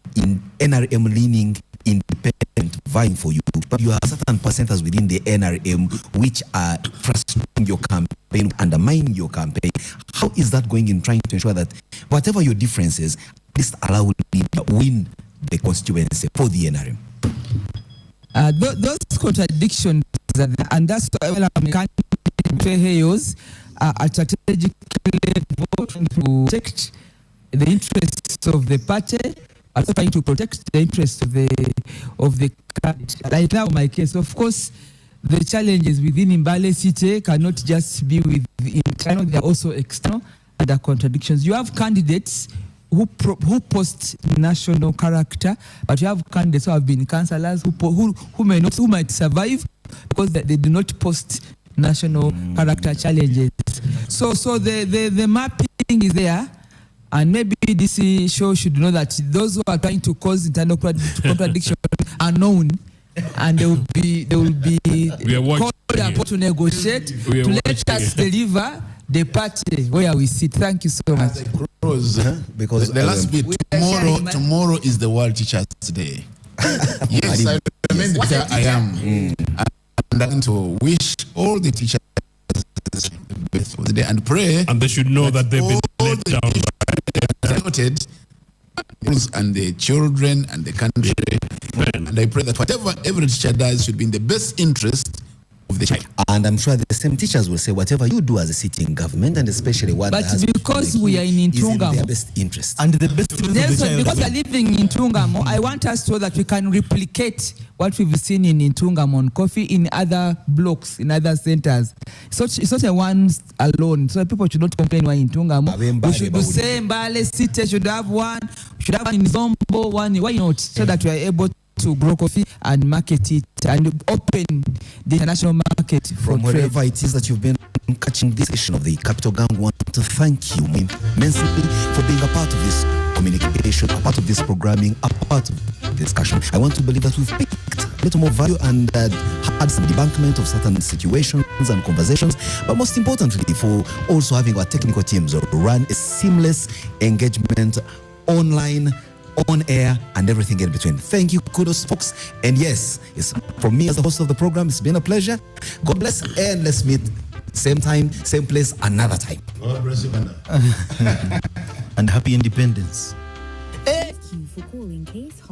NRM-leaning independent vying for you, but you have certain percentages within the NRM which are frustrating your campaign, undermining your campaign. How is that going in trying to ensure that whatever your differences, please allow you to win the constituency for the NRM? Those contradictions, and that's why I'm candidate are strategically voting to protect the interests of the party, also trying to protect the interests of the candidate. Right now, my case, of course, the challenges within Mbale City cannot just be with the internal; they are also external, and there are contradictions. You have candidates who post national character, but you have candidates who have been councillors who might survive because they do not post national character challenges. So the mapping is there, and maybe this show should know that those who are trying to cause internal contradiction are known, and they will be called upon to negotiate to let us deliver the party where we sit. Thank you so much. Because the last bit, tomorrow is the World Teachers Day. Yes, I remember I am. And I'm going to wish all the teachers for the day and pray. And they should know that they've been let down. And the children and the country. And I pray that whatever every teacher does should be in the best interest of the child. And I'm sure the same teachers will say whatever you do as a sitting government, and especially one that has because we are in Intungamo, is in their best interest. And the best Nelson, because we are living in Intungamo, I want us to know that we can replicate what we've seen in Intungamo on coffee in other blocks, in other centers. It's not a one alone. So people should not complain why in Intungamo. We should do same. Mbale City should have one. We should have one in Zombo, one. Why not? So that we are able to grow coffee and market it and open the international market for from wherever trade. It is that you've been catching this session of the Capitalgang. I want to thank you immensely for being a part of this communication, a part of this programming, a part of the discussion. I want to believe that we've picked a little more value and had some debunkment of certain situations and conversations, but most importantly for also having our technical teams run a seamless engagement online, on air, and everything in between. Thank you, kudos folks, and yes, it's from me as the host of the program. It's been a pleasure. God bless, and let's meet same time, same place, another time. God bless Uganda. And happy independence. Thank you for calling Case